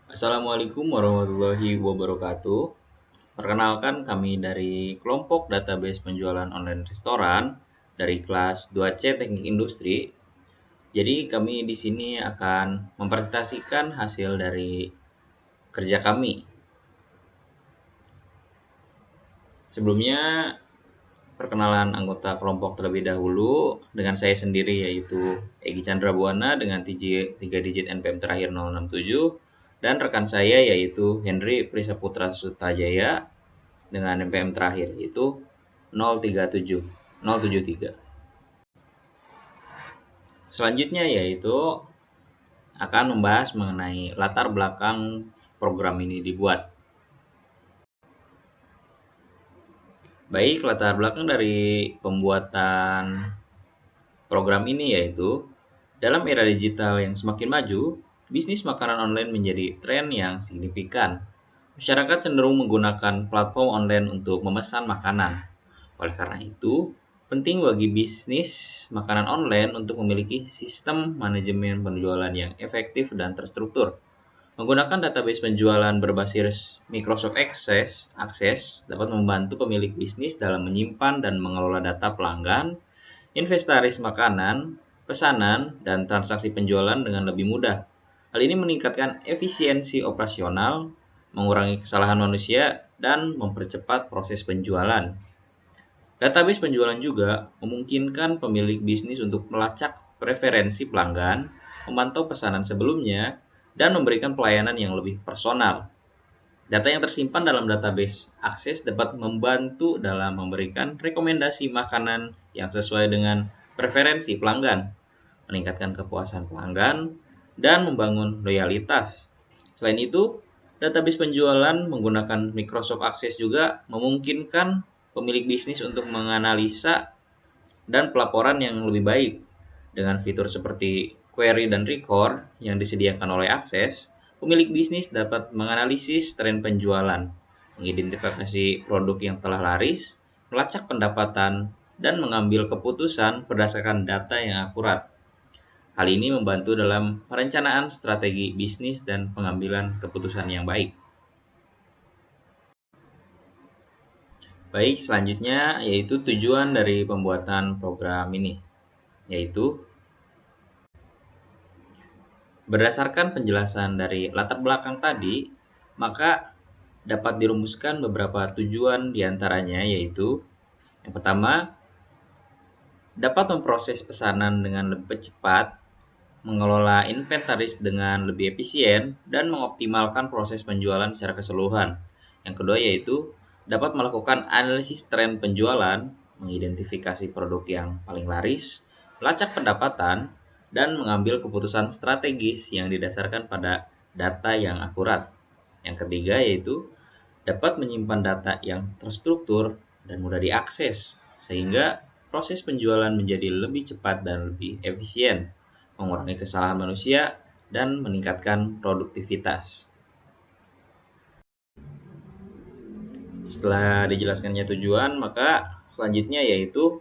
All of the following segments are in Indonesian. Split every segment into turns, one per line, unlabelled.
Assalamualaikum warahmatullahi wabarakatuh. Perkenalkan kami dari kelompok database penjualan online restoran dari kelas 2C Teknik Industri. Jadi kami di sini akan mempresentasikan hasil dari kerja kami. Sebelumnya perkenalan anggota kelompok terlebih dahulu dengan saya sendiri yaitu Egi Chandra Buana dengan 3 digit NPM terakhir 067 dan rekan saya yaitu Henry Prisaputra Sutajaya dengan NPM terakhir yaitu 037 073. Selanjutnya yaitu akan membahas mengenai latar belakang program ini dibuat. Baik, latar belakang dari pembuatan program ini yaitu dalam era digital yang semakin maju, bisnis makanan online menjadi tren yang signifikan. Masyarakat cenderung menggunakan platform online untuk memesan makanan. Oleh karena itu, penting bagi bisnis makanan online untuk memiliki sistem manajemen penjualan yang efektif dan terstruktur. Menggunakan database penjualan berbasis Microsoft Access dapat membantu pemilik bisnis dalam menyimpan dan mengelola data pelanggan, inventaris makanan, pesanan, dan transaksi penjualan dengan lebih mudah. Hal ini meningkatkan efisiensi operasional, mengurangi kesalahan manusia, dan mempercepat proses penjualan. Database penjualan juga memungkinkan pemilik bisnis untuk melacak preferensi pelanggan, memantau pesanan sebelumnya, dan memberikan pelayanan yang lebih personal. Data yang tersimpan dalam database akses dapat membantu dalam memberikan rekomendasi makanan yang sesuai dengan preferensi pelanggan, meningkatkan kepuasan pelanggan, dan membangun loyalitas. Selain itu, database penjualan menggunakan Microsoft Access juga memungkinkan pemilik bisnis untuk menganalisa dan pelaporan yang lebih baik. Dengan fitur seperti query dan record yang disediakan oleh Access, pemilik bisnis dapat menganalisis tren penjualan, mengidentifikasi produk yang telah laris, melacak pendapatan, dan mengambil keputusan berdasarkan data yang akurat. Hal ini membantu dalam perencanaan strategi bisnis dan pengambilan keputusan yang baik. Baik, selanjutnya yaitu tujuan dari pembuatan program ini, yaitu berdasarkan penjelasan dari latar belakang tadi, maka dapat dirumuskan beberapa tujuan diantaranya yaitu yang pertama, dapat memproses pesanan dengan lebih cepat, mengelola inventaris dengan lebih efisien, dan mengoptimalkan proses penjualan secara keseluruhan. Yang kedua yaitu dapat melakukan analisis tren penjualan, mengidentifikasi produk yang paling laris, melacak pendapatan, dan mengambil keputusan strategis yang didasarkan pada data yang akurat. Yang ketiga yaitu dapat menyimpan data yang terstruktur dan mudah diakses, sehingga proses penjualan menjadi lebih cepat dan lebih efisien, mengurangi kesalahan manusia, dan meningkatkan produktivitas. Setelah dijelaskannya tujuan, maka selanjutnya yaitu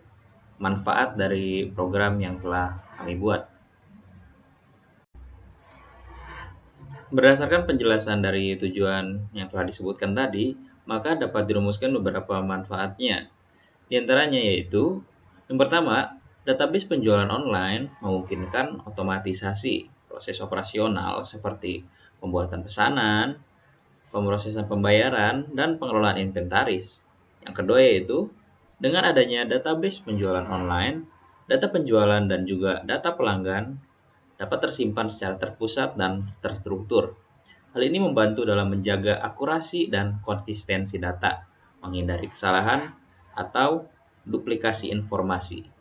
manfaat dari program yang telah kami buat. Berdasarkan penjelasan dari tujuan yang telah disebutkan tadi, maka dapat dirumuskan beberapa manfaatnya. Di antaranya yaitu, yang pertama, database penjualan online memungkinkan otomatisasi proses operasional seperti pembuatan pesanan, pemrosesan pembayaran, dan pengelolaan inventaris. Yang kedua yaitu, dengan adanya database penjualan online, data penjualan dan juga data pelanggan dapat tersimpan secara terpusat dan terstruktur. Hal ini membantu dalam menjaga akurasi dan konsistensi data, menghindari kesalahan atau duplikasi informasi.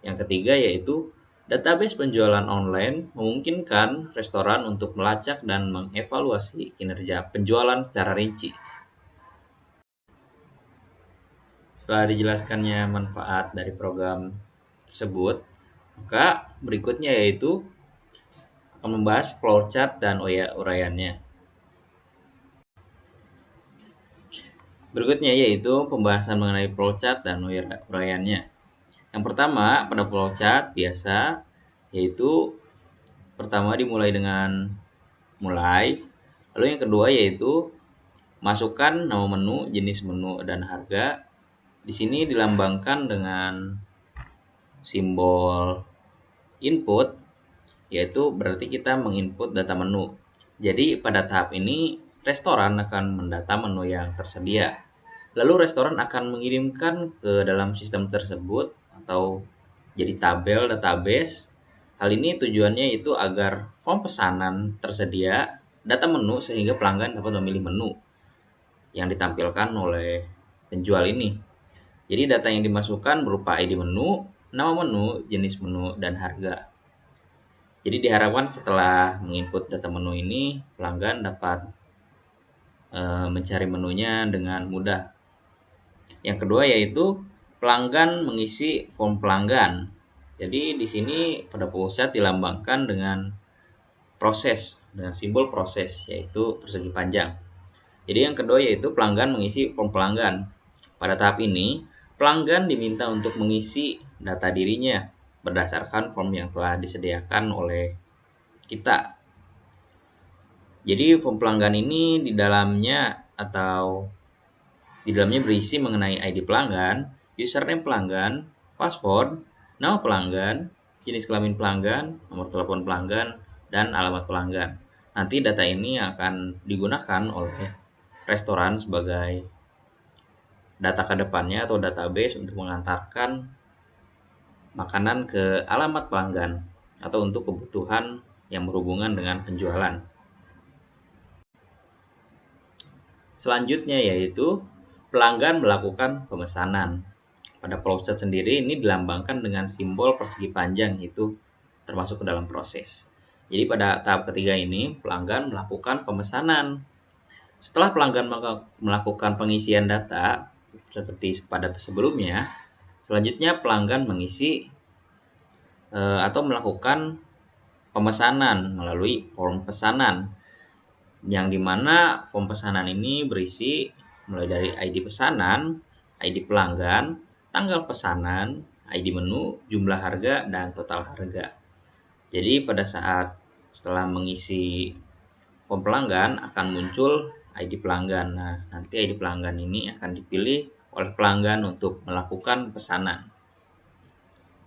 Yang ketiga yaitu database penjualan online memungkinkan restoran untuk melacak dan mengevaluasi kinerja penjualan secara rinci. Setelah dijelaskannya manfaat dari program tersebut, maka berikutnya yaitu akan membahas flowchart dan uraiannya. Berikutnya yaitu pembahasan mengenai flowchart dan uraiannya. Yang pertama, pada flowchart biasa yaitu pertama dimulai dengan mulai, Lalu yang kedua yaitu masukkan nama menu, jenis menu, dan harga. Di sini dilambangkan dengan simbol input, yaitu berarti kita menginput data menu. Jadi pada tahap ini restoran akan mendata menu yang tersedia. Lalu restoran akan mengirimkan ke dalam sistem tersebut atau jadi tabel database. Hal ini tujuannya itu agar form pesanan tersedia data menu sehingga pelanggan dapat memilih menu yang ditampilkan oleh penjual ini. Jadi data yang dimasukkan berupa ID menu, nama menu, jenis menu, dan harga. Jadi diharapkan setelah menginput data menu ini, pelanggan dapat mencari menunya dengan mudah. Yang kedua yaitu pelanggan mengisi form pelanggan. Jadi di sini pada pusat dilambangkan dengan proses, dengan simbol proses yaitu persegi panjang. Jadi yang kedua yaitu pelanggan mengisi form pelanggan. Pada tahap ini, pelanggan diminta untuk mengisi data dirinya berdasarkan form yang telah disediakan oleh kita. Jadi form pelanggan ini di dalamnya berisi mengenai ID pelanggan, username pelanggan, password, nama pelanggan, jenis kelamin pelanggan, nomor telepon pelanggan, dan alamat pelanggan. Nanti data ini akan digunakan oleh restoran sebagai data ke depannya atau database untuk mengantarkan makanan ke alamat pelanggan atau untuk kebutuhan yang berhubungan dengan penjualan. Selanjutnya yaitu pelanggan melakukan pemesanan. Pada proses sendiri ini dilambangkan dengan simbol persegi panjang, itu termasuk ke dalam proses. Jadi pada tahap ketiga ini pelanggan melakukan pemesanan. Setelah pelanggan melakukan pengisian data seperti pada sebelumnya, selanjutnya pelanggan mengisi atau melakukan pemesanan melalui form pesanan, yang dimana form pesanan ini berisi mulai dari ID pesanan, ID pelanggan, tanggal pesanan, ID menu, jumlah harga, dan total harga. Jadi pada saat setelah mengisi form pelanggan akan muncul ID pelanggan. Nah, nanti ID pelanggan ini akan dipilih oleh pelanggan untuk melakukan pesanan.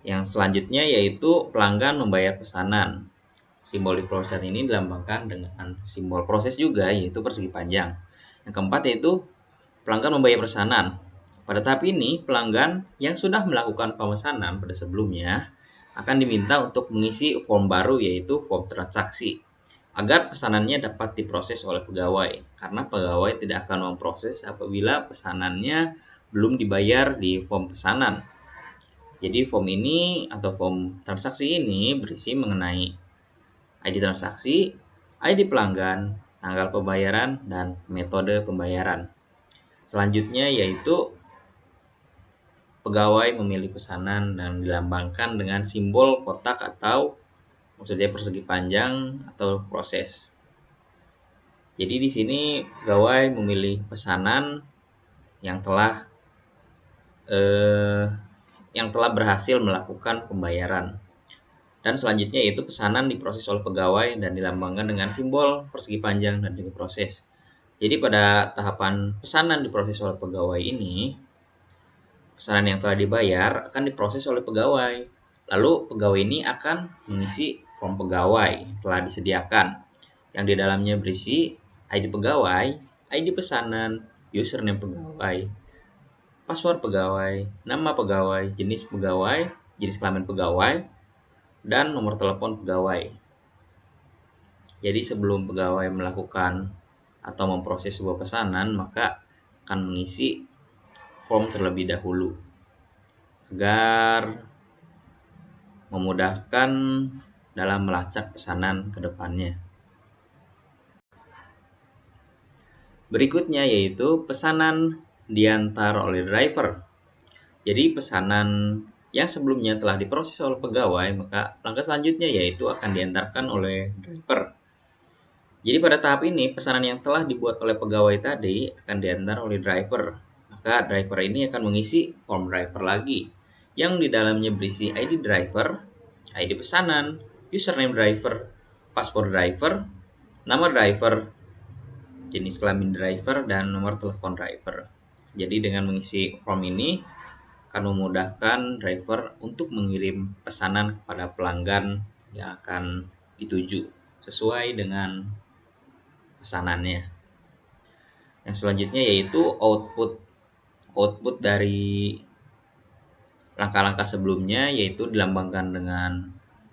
Yang selanjutnya yaitu pelanggan membayar pesanan. Simbol di proses ini dilambangkan dengan simbol proses juga, yaitu persegi panjang. Yang keempat yaitu pelanggan membayar pesanan. Pada tahap ini, pelanggan yang sudah melakukan pemesanan pada sebelumnya akan diminta untuk mengisi form baru, yaitu form transaksi, agar pesanannya dapat diproses oleh pegawai, karena pegawai tidak akan memproses apabila pesanannya belum dibayar di form pesanan. Jadi form ini atau form transaksi ini berisi mengenai ID transaksi, ID pelanggan, tanggal pembayaran, dan metode pembayaran. Selanjutnya yaitu pegawai memilih pesanan dan dilambangkan dengan simbol kotak atau maksudnya persegi panjang atau proses. Jadi di sini pegawai memilih pesanan yang telah berhasil melakukan pembayaran. Dan selanjutnya yaitu pesanan diproses oleh pegawai dan dilambangkan dengan simbol persegi panjang dan juga proses. Jadi pada tahapan pesanan diproses oleh pegawai ini, pesanan yang telah dibayar akan diproses oleh pegawai. Lalu pegawai ini akan mengisi form pegawai yang telah disediakan, yang di dalamnya berisi ID pegawai, ID pesanan, username pegawai, password pegawai, nama pegawai, jenis kelamin pegawai, dan nomor telepon pegawai. Jadi sebelum pegawai melakukan atau memproses sebuah pesanan, maka akan mengisi form terlebih dahulu agar memudahkan dalam melacak pesanan ke depannya. Berikutnya yaitu pesanan diantar oleh driver. Jadi pesanan yang sebelumnya telah diproses oleh pegawai, maka langkah selanjutnya yaitu akan diantarkan oleh driver. Jadi pada tahap ini pesanan yang telah dibuat oleh pegawai tadi akan diantar oleh driver. Maka driver ini akan mengisi form driver lagi, yang di dalamnya berisi ID driver, ID pesanan, username driver, password driver, nama driver, jenis kelamin driver, dan nomor telepon driver. Jadi dengan mengisi form ini akan memudahkan driver untuk mengirim pesanan kepada pelanggan yang akan dituju sesuai dengan pesanannya. Yang selanjutnya yaitu output. Output dari langkah-langkah sebelumnya yaitu dilambangkan dengan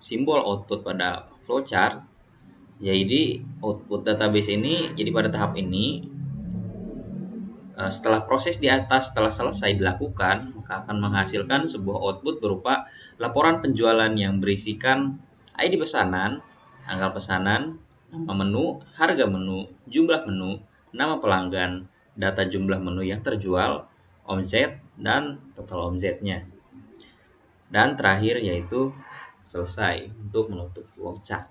simbol output pada flowchart. Jadi output database ini, jadi pada tahap ini setelah proses di atas telah selesai dilakukan, maka akan menghasilkan sebuah output berupa laporan penjualan yang berisikan ID pesanan, tanggal pesanan, nama menu, harga menu, jumlah menu, nama pelanggan, data jumlah menu yang terjual, omset, dan total omsetnya. Dan terakhir yaitu selesai untuk menutup flowchart.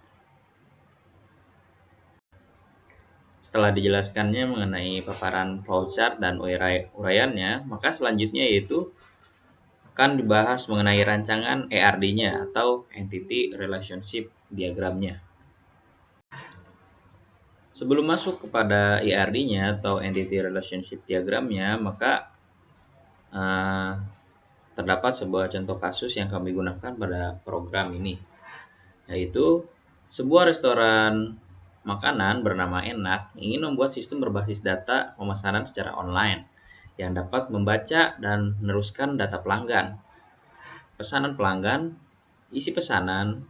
Setelah dijelaskannya mengenai paparan flowchart dan uraiannya, maka selanjutnya yaitu akan dibahas mengenai rancangan ERD-nya atau Entity Relationship Diagramnya. Sebelum masuk kepada ERD-nya atau Entity Relationship Diagramnya, maka terdapat sebuah contoh kasus yang kami gunakan pada program ini, yaitu sebuah restoran makanan bernama Enak ingin membuat sistem berbasis data pemesanan secara online yang dapat membaca dan meneruskan data pelanggan, pesanan pelanggan, isi pesanan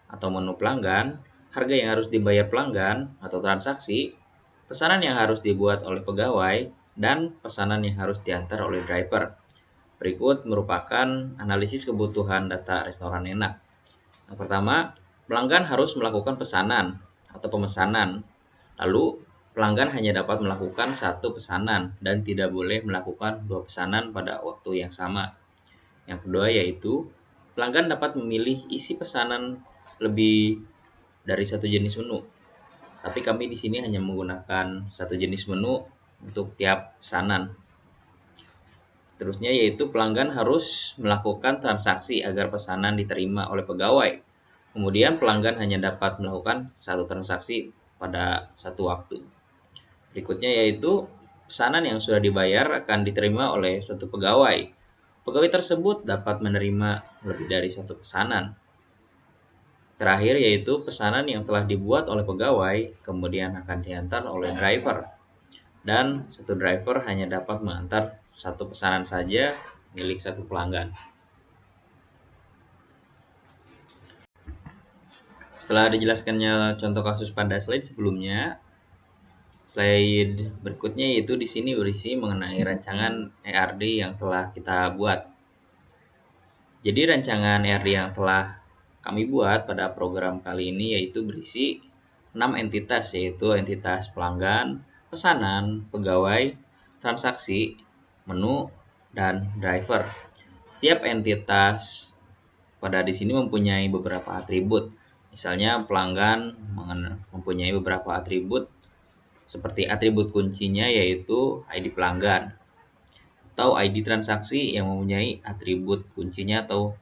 atau menu pelanggan, harga yang harus dibayar pelanggan atau transaksi, pesanan yang harus dibuat oleh pegawai, dan pesanan yang harus diantar oleh driver. Berikut merupakan analisis kebutuhan data restoran Enak. Yang pertama, pelanggan harus melakukan pesanan atau pemesanan. Lalu, pelanggan hanya dapat melakukan satu pesanan dan tidak boleh melakukan dua pesanan pada waktu yang sama. Yang kedua yaitu, pelanggan dapat memilih isi pesanan lebih dari satu jenis menu. Tapi kami di sini hanya menggunakan satu jenis menu untuk tiap pesanan. Seterusnya yaitu pelanggan harus melakukan transaksi agar pesanan diterima oleh pegawai. Kemudian pelanggan hanya dapat melakukan satu transaksi pada satu waktu. Berikutnya yaitu pesanan yang sudah dibayar akan diterima oleh satu pegawai. Pegawai tersebut dapat menerima lebih dari satu pesanan. Terakhir yaitu pesanan yang telah dibuat oleh pegawai kemudian akan diantar oleh driver. Dan satu driver hanya dapat mengantar satu pesanan saja milik satu pelanggan. Setelah dijelaskannya contoh kasus pada slide sebelumnya, slide berikutnya yaitu di sini berisi mengenai rancangan ERD yang telah kita buat. Jadi rancangan ERD yang telah kami buat pada program kali ini yaitu berisi 6 entitas, yaitu entitas pelanggan, pesanan, pegawai, transaksi, menu, dan driver. Setiap entitas pada di sini mempunyai beberapa atribut. Misalnya pelanggan mempunyai beberapa atribut seperti atribut kuncinya yaitu ID pelanggan, atau ID transaksi yang mempunyai atribut kuncinya atau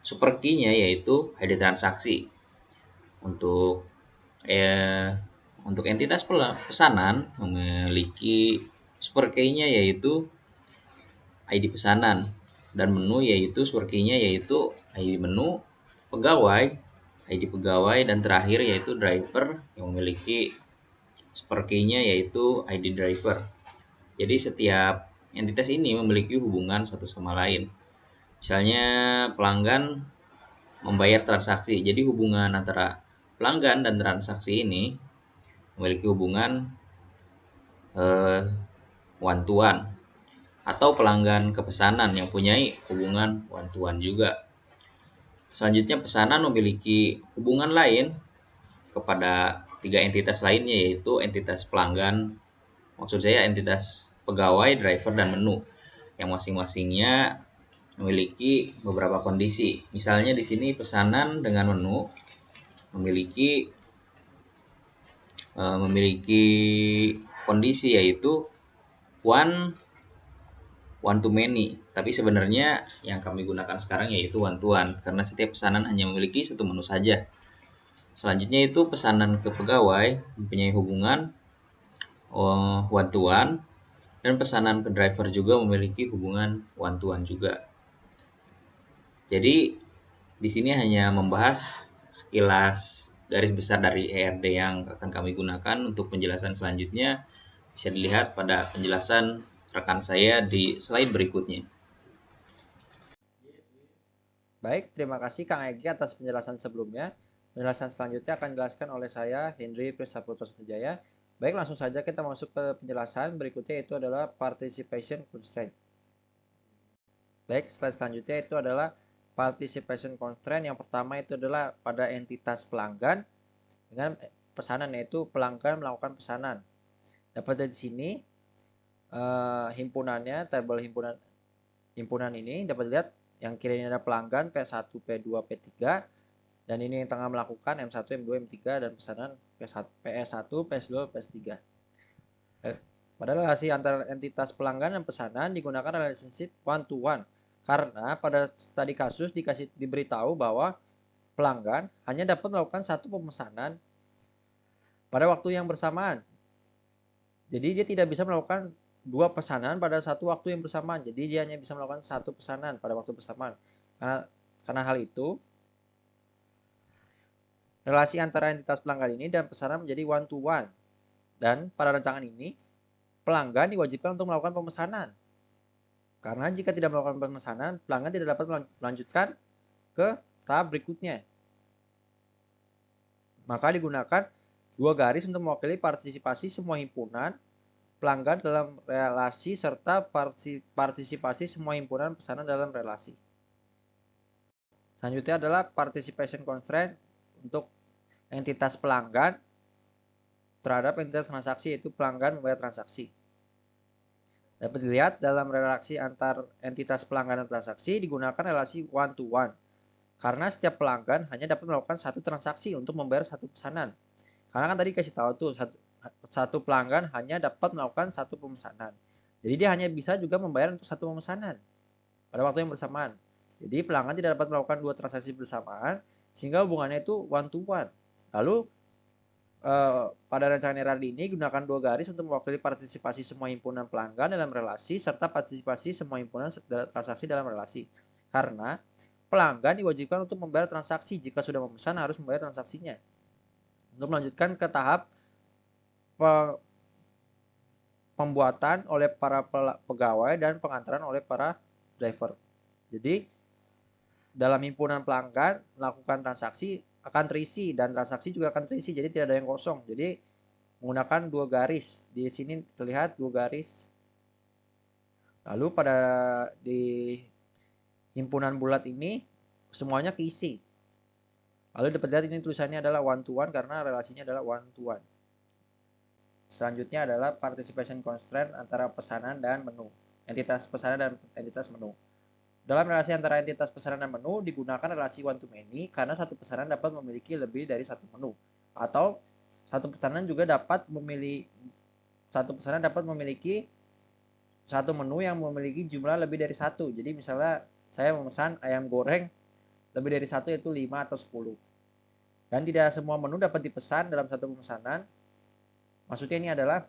super key-nya yaitu ID transaksi. Untuk entitas pesanan memiliki super key-nya yaitu ID pesanan, dan menu yaitu super key-nya yaitu ID menu, pegawai, ID pegawai, dan terakhir yaitu driver yang memiliki super key-nya yaitu ID driver. Jadi setiap entitas ini memiliki hubungan satu sama lain. Misalnya pelanggan membayar transaksi, jadi hubungan antara pelanggan dan transaksi ini memiliki hubungan one to one, atau pelanggan ke pesanan yang punyai hubungan one to one juga. Selanjutnya pesanan memiliki hubungan lain kepada tiga entitas lainnya yaitu entitas pelanggan, maksud saya entitas pegawai, driver, dan menu yang masing-masingnya memiliki beberapa kondisi. Misalnya di sini pesanan dengan menu memiliki kondisi yaitu one to many, tapi sebenarnya yang kami gunakan sekarang yaitu one to one karena setiap pesanan hanya memiliki satu menu saja. Selanjutnya itu pesanan ke pegawai mempunyai hubungan one to one, dan pesanan ke driver juga memiliki hubungan one to one juga. Jadi di sini hanya membahas sekilas garis besar dari ERD yang akan kami gunakan. Untuk penjelasan selanjutnya bisa dilihat pada penjelasan rekan saya di slide berikutnya.
Baik, terima kasih Kang Egi atas penjelasan sebelumnya. Penjelasan selanjutnya akan dijelaskan oleh saya, Henry Prisaputra Sutijaya. Baik, langsung saja kita masuk ke penjelasan berikutnya, yaitu adalah participation constraint. Baik, slide selanjutnya itu adalah participation constraint. Yang pertama itu adalah pada entitas pelanggan dengan pesanan, yaitu pelanggan melakukan pesanan. Dapat dari sini himpunannya, tabel himpunan ini dapat dilihat yang kiri ini ada pelanggan P1, P2, P3, dan ini yang tengah melakukan M1, M2, M3, dan pesanan PS1, PS2, PS3. Pada relasi antar entitas pelanggan dan pesanan digunakan relationship one to one, karena pada tadi kasus diberitahu bahwa pelanggan hanya dapat melakukan satu pemesanan pada waktu yang bersamaan. Jadi dia tidak bisa melakukan dua pesanan pada satu waktu yang bersamaan. Jadi dia hanya bisa melakukan satu pesanan pada waktu bersamaan. Karena hal itu, relasi antara entitas pelanggan ini dan pesanan menjadi one to one. Dan pada rancangan ini, pelanggan diwajibkan untuk melakukan pemesanan. Karena jika tidak melakukan pemesanan, pelanggan tidak dapat melanjutkan ke tahap berikutnya. Maka digunakan dua garis untuk mewakili partisipasi semua himpunan pelanggan dalam relasi serta partisipasi semua himpunan pesanan dalam relasi. Selanjutnya adalah participation constraint untuk entitas pelanggan terhadap entitas transaksi, yaitu pelanggan membayar transaksi. Dapat dilihat dalam relasi antar entitas pelanggan dan transaksi digunakan relasi one to one, karena setiap pelanggan hanya dapat melakukan satu transaksi untuk membayar satu pesanan. Karena kan tadi kasih tahu tuh satu pelanggan hanya dapat melakukan satu pemesanan. Jadi dia hanya bisa juga membayar untuk satu pemesanan pada waktu yang bersamaan. Jadi pelanggan tidak dapat melakukan dua transaksi bersamaan sehingga hubungannya itu one to one. Lalu pada rancangan ERAD ini gunakan dua garis untuk mewakili partisipasi semua himpunan pelanggan dalam relasi serta partisipasi semua himpunan transaksi dalam relasi. Karena pelanggan diwajibkan untuk membayar transaksi, jika sudah memesan harus membayar transaksinya. Untuk melanjutkan ke tahap pembuatan oleh para pegawai dan pengantaran oleh para driver. Jadi dalam himpunan pelanggan melakukan transaksi akan terisi dan transaksi juga akan terisi, jadi tidak ada yang kosong. Jadi menggunakan dua garis. Di sini terlihat dua garis. Lalu pada di himpunan bulat ini semuanya keisi. Lalu dapat lihat ini tulisannya adalah one to one karena relasinya adalah one to one. Selanjutnya adalah participation constraint antara pesanan dan menu. Entitas pesanan dan entitas menu. Dalam relasi antara entitas pesanan dan menu digunakan relasi one to many karena satu pesanan dapat memiliki lebih dari satu menu, atau satu pesanan dapat memiliki satu menu yang memiliki jumlah lebih dari satu. Jadi misalnya saya memesan ayam goreng lebih dari satu, yaitu 5 atau 10. Dan tidak semua menu dapat dipesan dalam satu pemesanan. Maksudnya ini adalah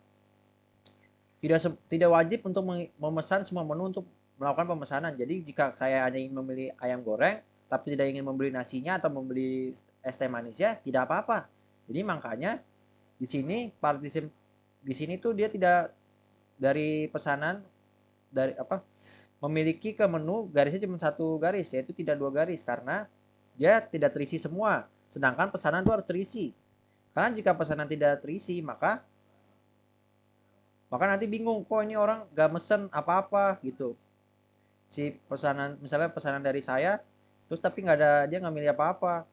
tidak wajib untuk memesan semua menu untuk melakukan pemesanan. Jadi jika saya hanya ingin membeli ayam goreng tapi tidak ingin membeli nasinya atau membeli es teh manisnya, tidak apa-apa. Jadi makanya di sini tuh dia tidak dari pesanan dari memiliki ke menu garisnya cuma satu garis, yaitu tidak dua garis, karena dia tidak terisi semua. Sedangkan pesanan itu harus terisi. Karena jika pesanan tidak terisi, maka nanti bingung, kok ini orang gak mesen apa-apa gitu. Si pesanan, misalnya pesanan dari saya terus tapi nggak ada, dia nggak milih apa-apa.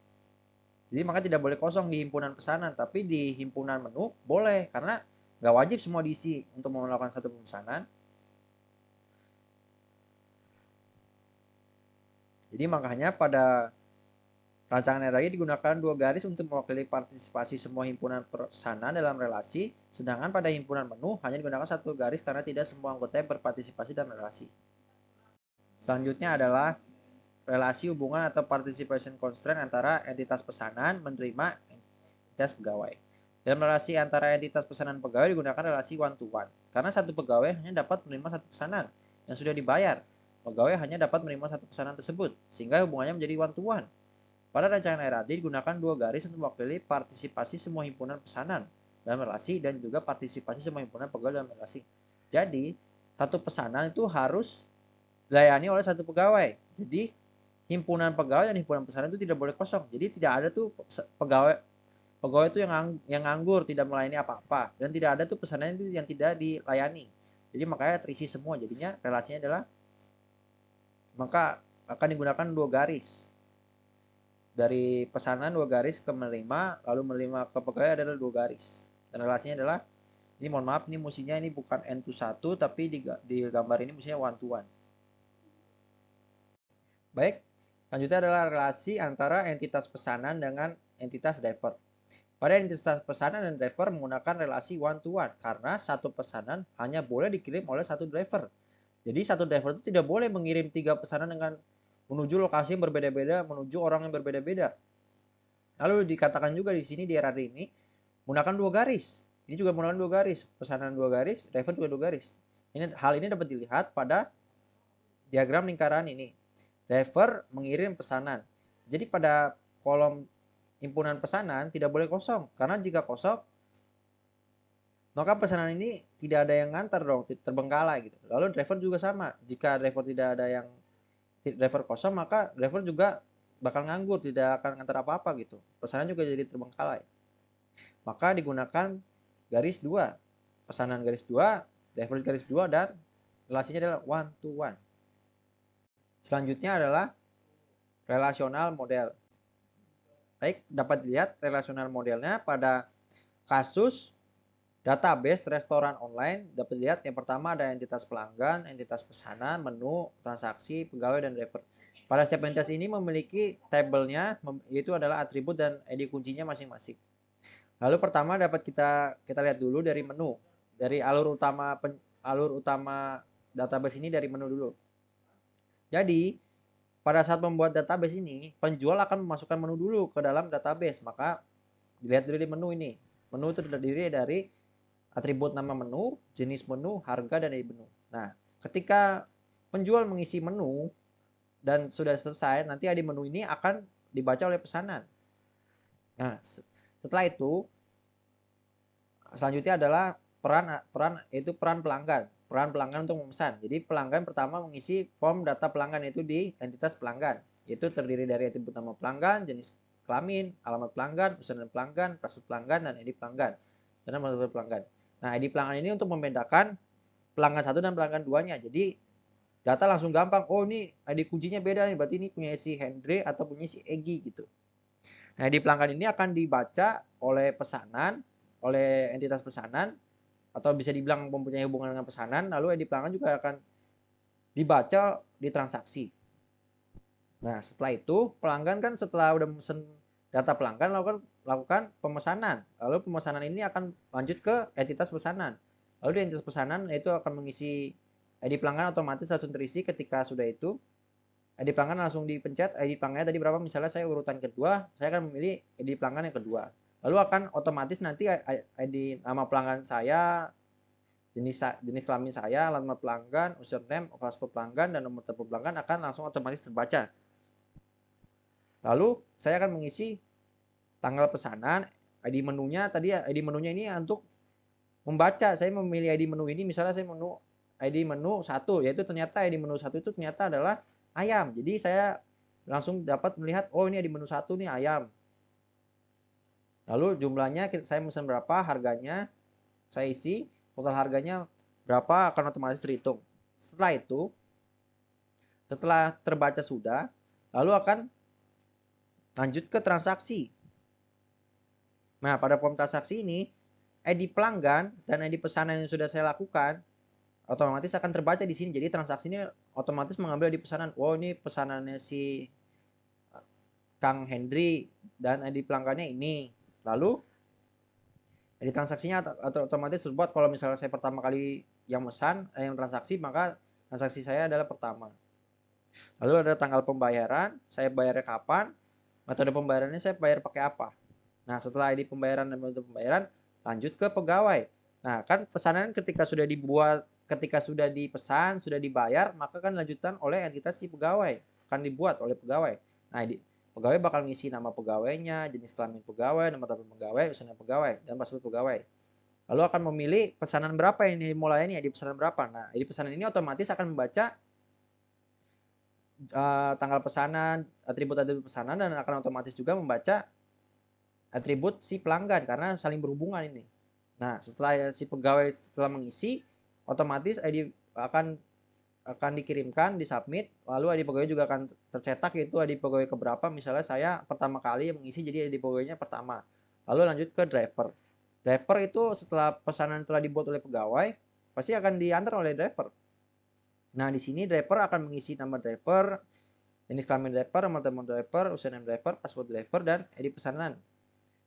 Jadi maka tidak boleh kosong di himpunan pesanan, tapi di himpunan menu boleh, karena nggak wajib semua diisi untuk melakukan satu pemesanan. Jadi makanya pada rancangan RAI digunakan dua garis untuk mewakili partisipasi semua himpunan pesanan dalam relasi, sedangkan pada himpunan menu hanya digunakan satu garis karena tidak semua anggota berpartisipasi dalam relasi. Selanjutnya adalah relasi hubungan atau participation constraint antara entitas pesanan menerima entitas pegawai. Dalam relasi antara entitas pesanan pegawai digunakan relasi one to one. Karena satu pegawai hanya dapat menerima satu pesanan yang sudah dibayar. Pegawai hanya dapat menerima satu pesanan tersebut, sehingga hubungannya menjadi one to one. Pada rancangan RAD digunakan dua garis untuk mewakili partisipasi semua himpunan pesanan dalam relasi dan juga partisipasi semua himpunan pegawai dalam relasi. Jadi, satu pesanan itu harus dilayani oleh satu pegawai. Jadi, himpunan pegawai dan himpunan pesanan itu tidak boleh kosong. Jadi, tidak ada tuh pegawai pegawai itu yang nganggur, tidak melayani apa-apa, dan tidak ada tuh pesanan itu yang tidak dilayani. Jadi makanya terisi semua, jadinya relasinya adalah maka akan digunakan dua garis. Dari pesanan dua garis ke menerima, lalu menerima ke pegawai adalah dua garis. Dan relasinya adalah, ini mohon maaf, ini musinya ini bukan N to 1, tapi di gambar ini musinya one to one. Baik, selanjutnya adalah relasi antara entitas pesanan dengan entitas driver. Pada entitas pesanan dan driver menggunakan relasi one to one karena satu pesanan hanya boleh dikirim oleh satu driver. Jadi satu driver itu tidak boleh mengirim 3 pesanan dengan menuju lokasi yang berbeda-beda, menuju orang yang berbeda-beda. Lalu dikatakan juga di sini di RAD ini menggunakan dua garis. Ini juga menggunakan dua garis, pesanan dua garis, driver juga dua garis. Hal ini dapat dilihat pada diagram lingkaran ini. Driver mengirim pesanan. Jadi pada kolom himpunan pesanan tidak boleh kosong, karena jika kosong maka pesanan ini tidak ada yang ngantar dong, terbengkalai gitu. Lalu driver juga sama, jika driver tidak ada yang driver kosong maka driver juga bakal nganggur, tidak akan ngantar apa-apa gitu. Pesanan juga jadi terbengkalai. Maka digunakan garis dua, pesanan garis dua, driver garis dua, dan relasinya adalah one to one. Selanjutnya adalah relasional model. Baik, dapat dilihat relasional modelnya pada kasus database restoran online. Dapat dilihat yang pertama ada entitas pelanggan, entitas pesanan, menu, transaksi, pegawai, dan driver. Pada setiap entitas ini memiliki tabelnya, yaitu adalah atribut dan ID kuncinya masing-masing. Lalu pertama dapat kita lihat dulu dari menu, dari alur utama database ini dari menu dulu. Jadi pada saat membuat database ini, penjual akan memasukkan menu dulu ke dalam database. Maka dilihat dari menu ini. Menu itu terdiri dari atribut nama menu, jenis menu, harga, dan ID menu. Nah, ketika penjual mengisi menu dan sudah selesai, nanti ID menu ini akan dibaca oleh pesanan. Nah, setelah itu selanjutnya adalah peran pelanggan. Peran pelanggan untuk memesan. Jadi pelanggan pertama mengisi form data pelanggan itu di entitas pelanggan. Itu terdiri dari atribut nama pelanggan, jenis kelamin, alamat pelanggan, pesanan pelanggan, password pelanggan, dan ID pelanggan. Dan nama pelanggan. Nah, ID pelanggan ini untuk membedakan pelanggan satu dan pelanggan duanya. Jadi data langsung gampang. Oh, ini ID kuncinya beda nih. Berarti ini punya si Hendry atau punya si Egi gitu. Nah, ID pelanggan ini akan dibaca oleh pesanan, oleh entitas pesanan, atau bisa dibilang mempunyai hubungan dengan pesanan. Lalu ID pelanggan juga akan dibaca di transaksi. Nah, setelah itu pelanggan kan setelah udah mesen data pelanggan lakukan pemesanan. Lalu pemesanan ini akan lanjut ke entitas pesanan. Lalu di entitas pesanan itu akan mengisi ID pelanggan, otomatis langsung terisi. Ketika sudah itu ID pelanggan langsung dipencet. ID pelanggannya tadi berapa, misalnya saya urutan kedua, saya akan memilih ID pelanggan yang kedua. Lalu akan otomatis nanti ID nama pelanggan saya, jenis kelamin saya, alamat pelanggan, username, password pelanggan, dan nomor telepon pelanggan akan langsung otomatis terbaca. Lalu saya akan mengisi tanggal pesanan, ID menunya tadi, ID menunya ini untuk membaca. Saya memilih ID menu ini, misalnya saya ID menu 1, yaitu ternyata ID menu 1 itu ternyata adalah ayam. Jadi saya langsung dapat melihat, oh ini ID menu 1 nih ayam. Lalu jumlahnya saya pesan berapa, harganya saya isi, total harganya berapa akan otomatis terhitung. Setelah itu, setelah terbaca sudah, lalu akan lanjut ke transaksi. Nah, pada form transaksi ini, ID pelanggan dan ID pesanan yang sudah saya lakukan otomatis akan terbaca di sini. Jadi transaksi ini otomatis mengambil ID pesanan. Oh, ini pesanannya si Kang Hendry dan ID pelanggannya ini. Lalu ID transaksinya otomatis terbuat. Kalau misalnya saya pertama kali yang pesan, yang transaksi, maka transaksi saya adalah pertama. Lalu ada tanggal pembayaran, saya bayarnya kapan, metode pembayarannya saya bayar pakai apa. Nah, setelah ID pembayaran dan metode pembayaran, lanjut ke pegawai. Nah, kan pesanan ketika sudah dibuat, ketika sudah dipesan, sudah dibayar, maka kan lanjutan oleh entitas si pegawai, akan dibuat oleh pegawai. Nah, pegawai bakal ngisi nama pegawainya, jenis kelamin pegawai, nomor telepon pegawai, username pegawai, dan password pegawai. Lalu akan memilih pesanan berapa ini mulainya di pesanan berapa. Nah, di pesanan ini otomatis akan membaca tanggal pesanan, atribut-atribut pesanan, dan akan otomatis juga membaca atribut si pelanggan karena saling berhubungan ini. Nah, setelah si pegawai setelah mengisi, otomatis ID akan dikirimkan, disubmit, lalu ID pegawai juga akan tercetak yaitu ID pegawai keberapa. Misalnya saya pertama kali mengisi jadi ID pegawainya pertama. Lalu lanjut ke driver. Driver itu setelah pesanan telah dibuat oleh pegawai, pasti akan diantar oleh driver. Nah, di sini driver akan mengisi nama driver, jenis kelamin driver, nomor telepon driver, username driver, password driver, dan ID pesanan.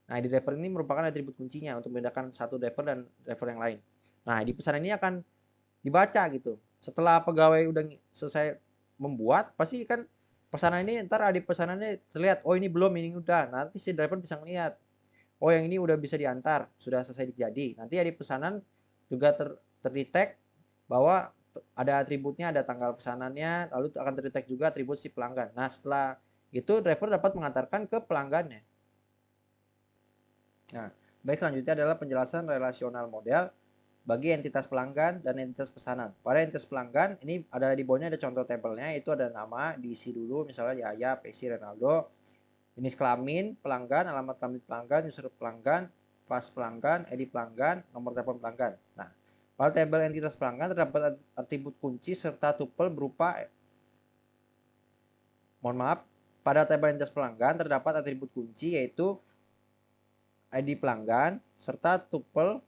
Nah, ID driver ini merupakan atribut kuncinya untuk membedakan satu driver dan driver yang lain. Nah, ID pesanan ini akan dibaca gitu. Setelah pegawai udah selesai membuat, pasti kan pesanan ini ntar ID pesanannya terlihat, oh ini belum, ini udah. Nanti si driver bisa melihat, oh yang ini udah bisa diantar, sudah selesai jadi. Nanti ID pesanan juga terdetek bahwa ada atributnya, ada tanggal pesanannya, lalu akan terdetek juga atribut si pelanggan. Nah, setelah itu driver dapat mengantarkan ke pelanggannya. Nah, baik, selanjutnya adalah penjelasan relasional model bagi entitas pelanggan dan entitas pesanan. Pada entitas pelanggan, ini ada di bawahnya ada contoh tabelnya, itu ada nama, diisi dulu, misalnya Yaya, Pesi, Ronaldo, jenis kelamin pelanggan, alamat kelamin pelanggan, user pelanggan, pas pelanggan, ID pelanggan, nomor telepon pelanggan. Nah, pada tabel entitas pelanggan terdapat atribut kunci serta tupel berupa, mohon maaf, pada tabel entitas pelanggan terdapat atribut kunci yaitu ID pelanggan serta tupel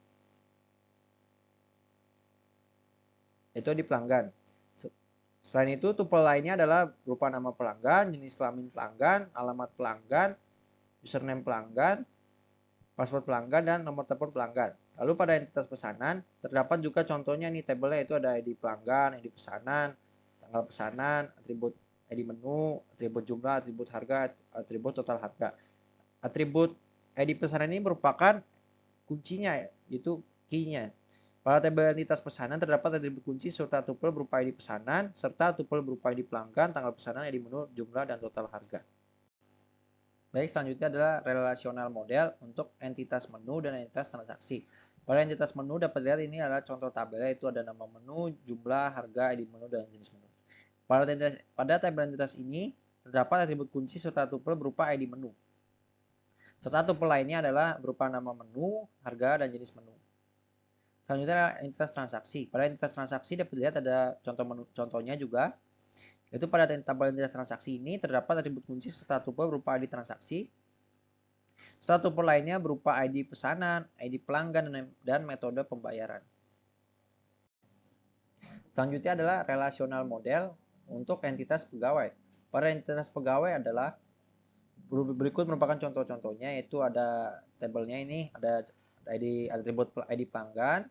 itu di pelanggan. Selain itu, tupel lainnya adalah berupa nama pelanggan, jenis kelamin pelanggan, alamat pelanggan, username pelanggan, password pelanggan, dan nomor telepon pelanggan. Lalu pada entitas pesanan, terdapat juga contohnya nih tabelnya, itu ada ID pelanggan, ID pesanan, tanggal pesanan, atribut ID menu, atribut jumlah, atribut harga, atribut total harga. Atribut ID pesanan ini merupakan kuncinya, yaitu key-nya. Pada tabel entitas pesanan terdapat atribut kunci serta tupel berupa ID pesanan serta tupel berupa ID pelanggan, tanggal pesanan, ID menu, jumlah, dan total harga. Baik, selanjutnya adalah relasional model untuk entitas menu dan entitas transaksi. Pada entitas menu dapat dilihat ini adalah contoh tabelnya, itu ada nama menu, jumlah, harga, ID menu, dan jenis menu. Pada tabel entitas ini terdapat atribut kunci serta tupel berupa ID menu. Serta tupel lainnya adalah berupa nama menu, harga, dan jenis menu. Selanjutnya entitas transaksi. Pada entitas transaksi dapat dilihat ada contohnya juga. Yaitu pada tabel entitas transaksi ini terdapat atribut kunci serta tupel berupa ID transaksi. Serta tupel lainnya berupa ID pesanan, ID pelanggan, dan metode pembayaran. Selanjutnya adalah relasional model untuk entitas pegawai. Pada entitas pegawai adalah berikut merupakan contoh-contohnya, yaitu ada tabelnya ini, ada ID atribut ID pelanggan,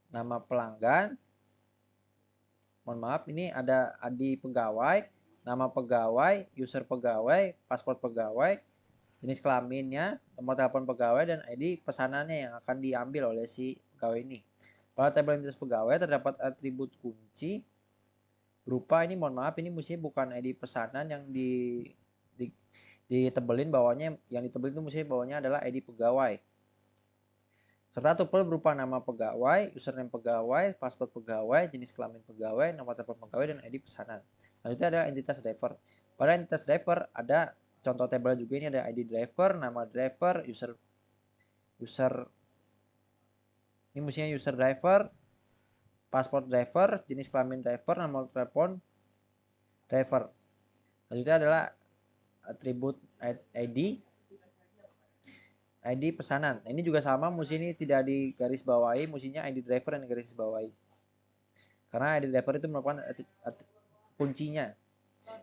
nama pelanggan, mohon maaf, ini ada ID pegawai, nama pegawai, user pegawai, paspor pegawai, jenis kelaminnya, nomor telepon pegawai, dan ID pesanannya yang akan diambil oleh si pegawai ini. Pada tabel identitas pegawai terdapat atribut kunci berupa, ini mohon maaf, ini mestinya bukan ID pesanan yang ditebelin bawahnya, yang ditebelin itu mestinya bawahnya adalah ID pegawai. Serta tupel berupa nama pegawai, username pegawai, password pegawai, jenis kelamin pegawai, nomor telepon pegawai, dan ID pesanan. Selanjutnya ada entitas driver. Pada entitas driver ada contoh tabel juga, ini ada ID driver, nama driver, user ini mestinya user driver, password driver, jenis kelamin driver, nomor telepon driver. Selanjutnya adalah atribut ID pesanan. Ini juga sama, mesti ini tidak digaris bawahi, mestinya ID driver yang digaris bawahi. Karena ID driver itu merupakan kuncinya.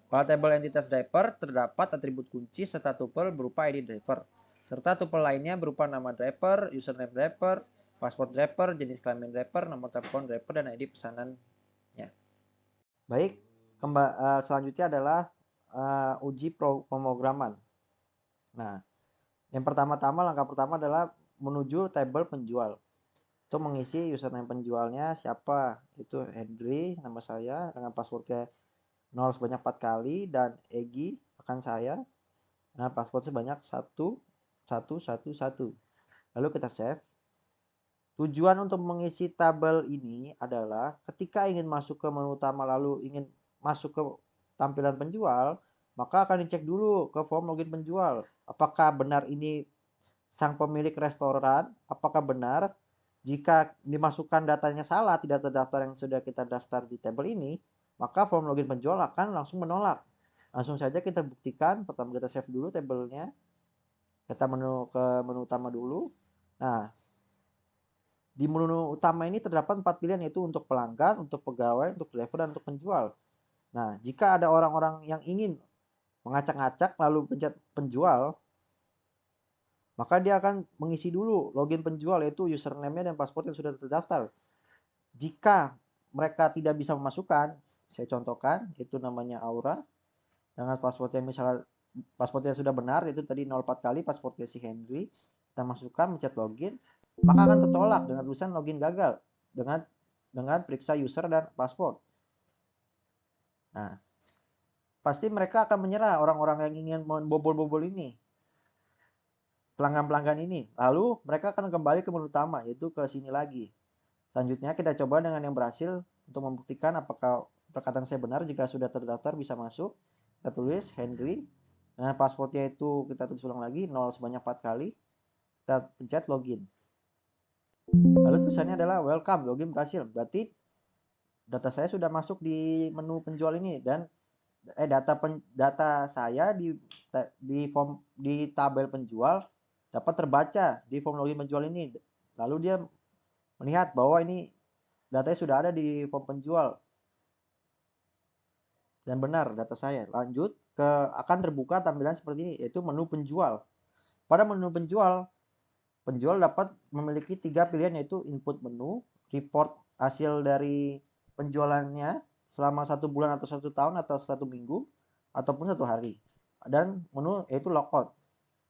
Pada tabel entitas driver terdapat atribut kunci serta tupel berupa ID driver. Serta tupel lainnya berupa nama driver, username driver, password driver, jenis kelamin driver, nomor telepon driver, dan ID pesanannya. Baik, selanjutnya adalah uji pemrograman. Nah, Yang pertama-tama, langkah pertama adalah menuju tabel penjual. Untuk mengisi username penjualnya siapa, itu Henry nama saya dengan passwordnya 0 sebanyak 4 kali, dan Egi akan saya dengan password sebanyak 1111. Lalu kita save. Tujuan untuk mengisi tabel ini adalah ketika ingin masuk ke menu utama lalu ingin masuk ke tampilan penjual, maka akan dicek dulu ke form login penjual. Apakah benar ini sang pemilik restoran? Apakah benar? Jika dimasukkan datanya salah, tidak terdaftar yang sudah kita daftar di tabel ini, maka form login penjual akan langsung menolak. Langsung saja kita buktikan. Pertama kita save dulu tabelnya. Kita ke menu utama dulu. Nah, di menu utama ini terdapat 4 pilihan, yaitu untuk pelanggan, untuk pegawai, untuk driver, dan untuk penjual. Nah, jika ada orang-orang yang ingin mengacak-ngacak lalu pencet penjual, maka dia akan mengisi dulu login penjual, yaitu username-nya dan password yang sudah terdaftar. Jika mereka tidak bisa memasukkan, saya contohkan, itu namanya Aura, dengan passwordnya misalnya passwordnya sudah benar, itu tadi 04 kali passwordnya si Henry, kita masukkan, mencet login, maka akan tertolak dengan tulisan login gagal dengan periksa user dan password. Nah, pasti mereka akan menyerah, orang-orang yang ingin membobol-bobol ini, pelanggan-pelanggan ini. Lalu mereka akan kembali ke menu utama, yaitu ke sini lagi. Selanjutnya kita coba dengan yang berhasil untuk membuktikan apakah perkataan saya benar. Jika sudah terdaftar bisa masuk. Kita tulis Henry. Nah, passwordnya itu kita tulis ulang lagi 0 sebanyak 4 kali. Kita pencet login. Lalu tulisannya adalah welcome, login berhasil. Berarti data saya sudah masuk di menu penjual ini, dan data saya di tabel penjual dapat terbaca di form login penjual ini. Lalu dia melihat bahwa ini datanya sudah ada di form penjual dan benar data saya. Lanjut ke akan terbuka tampilan seperti ini, yaitu menu penjual. Pada menu penjual, penjual dapat memiliki 3 pilihan, yaitu input menu, report hasil dari penjualannya selama 1 bulan atau 1 tahun atau 1 minggu ataupun 1 hari, dan menu yaitu logout.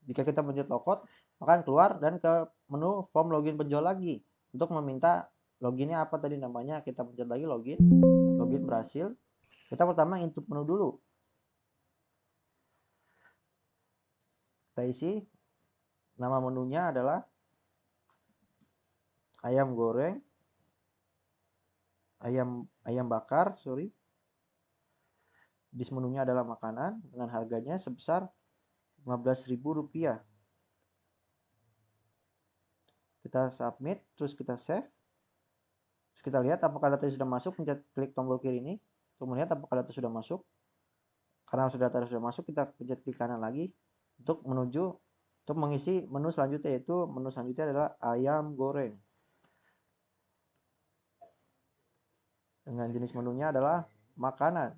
Jika kita pencet logout, akan keluar dan ke menu form login penjual lagi untuk meminta loginnya apa tadi namanya. Kita pencet lagi login, login berhasil. Kita pertama input menu dulu, kita isi nama menunya adalah ayam goreng, ayam bakar, dis menunya adalah makanan dengan harganya sebesar Rp15.000. Kita submit, terus kita save. Terus kita lihat apakah data sudah masuk, pencet klik tombol kiri ini untuk melihat apakah data sudah masuk. Karena data sudah masuk, kita pencet klik kanan lagi untuk mengisi menu selanjutnya, yaitu menu selanjutnya adalah ayam goreng. Dengan jenis menunya adalah makanan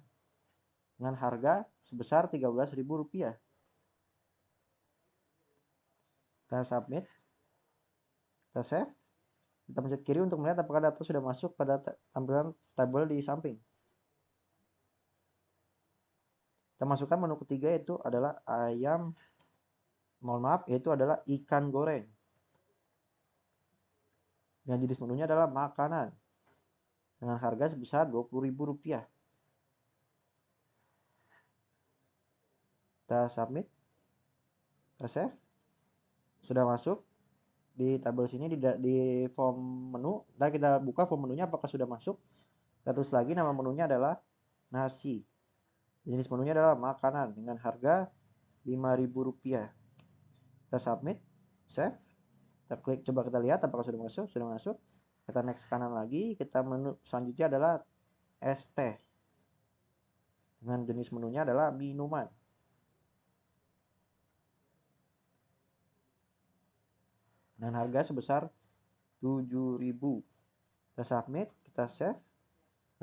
dengan harga sebesar Rp13.000. Kita submit, kita save, kita pencet kiri untuk melihat apakah data sudah masuk pada tampilan tabel di samping. Kita masukkan menu ketiga, yaitu adalah yaitu adalah ikan goreng. Dengan jenis menunya adalah makanan dengan harga sebesar Rp20.000. Kita submit, kita save, sudah masuk di tabel sini di form menu. Ntar kita buka form menunya apakah sudah masuk. Kita tulis lagi nama menunya adalah nasi. Jenis menunya adalah makanan dengan harga Rp5.000. Kita submit, save, kita klik, coba kita lihat apakah sudah masuk. Sudah masuk. Kita next kanan lagi, kita menu selanjutnya adalah es teh dengan jenis menunya adalah minuman dengan harga sebesar Rp7.000. Kita submit, kita save,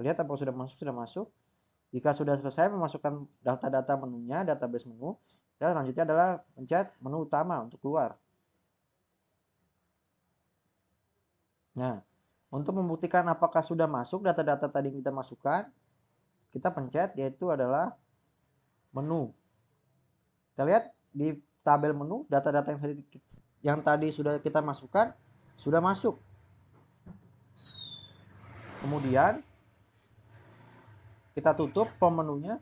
lihat apakah sudah masuk. Sudah masuk. Jika sudah selesai memasukkan data-data menunya, database menu, kita selanjutnya adalah pencet menu utama untuk keluar. Nah, untuk membuktikan apakah sudah masuk data-data tadi yang kita masukkan, kita pencet, yaitu adalah menu. Kita lihat di tabel menu, data-data yang tadi sudah kita masukkan sudah masuk. Kemudian kita tutup form menunya.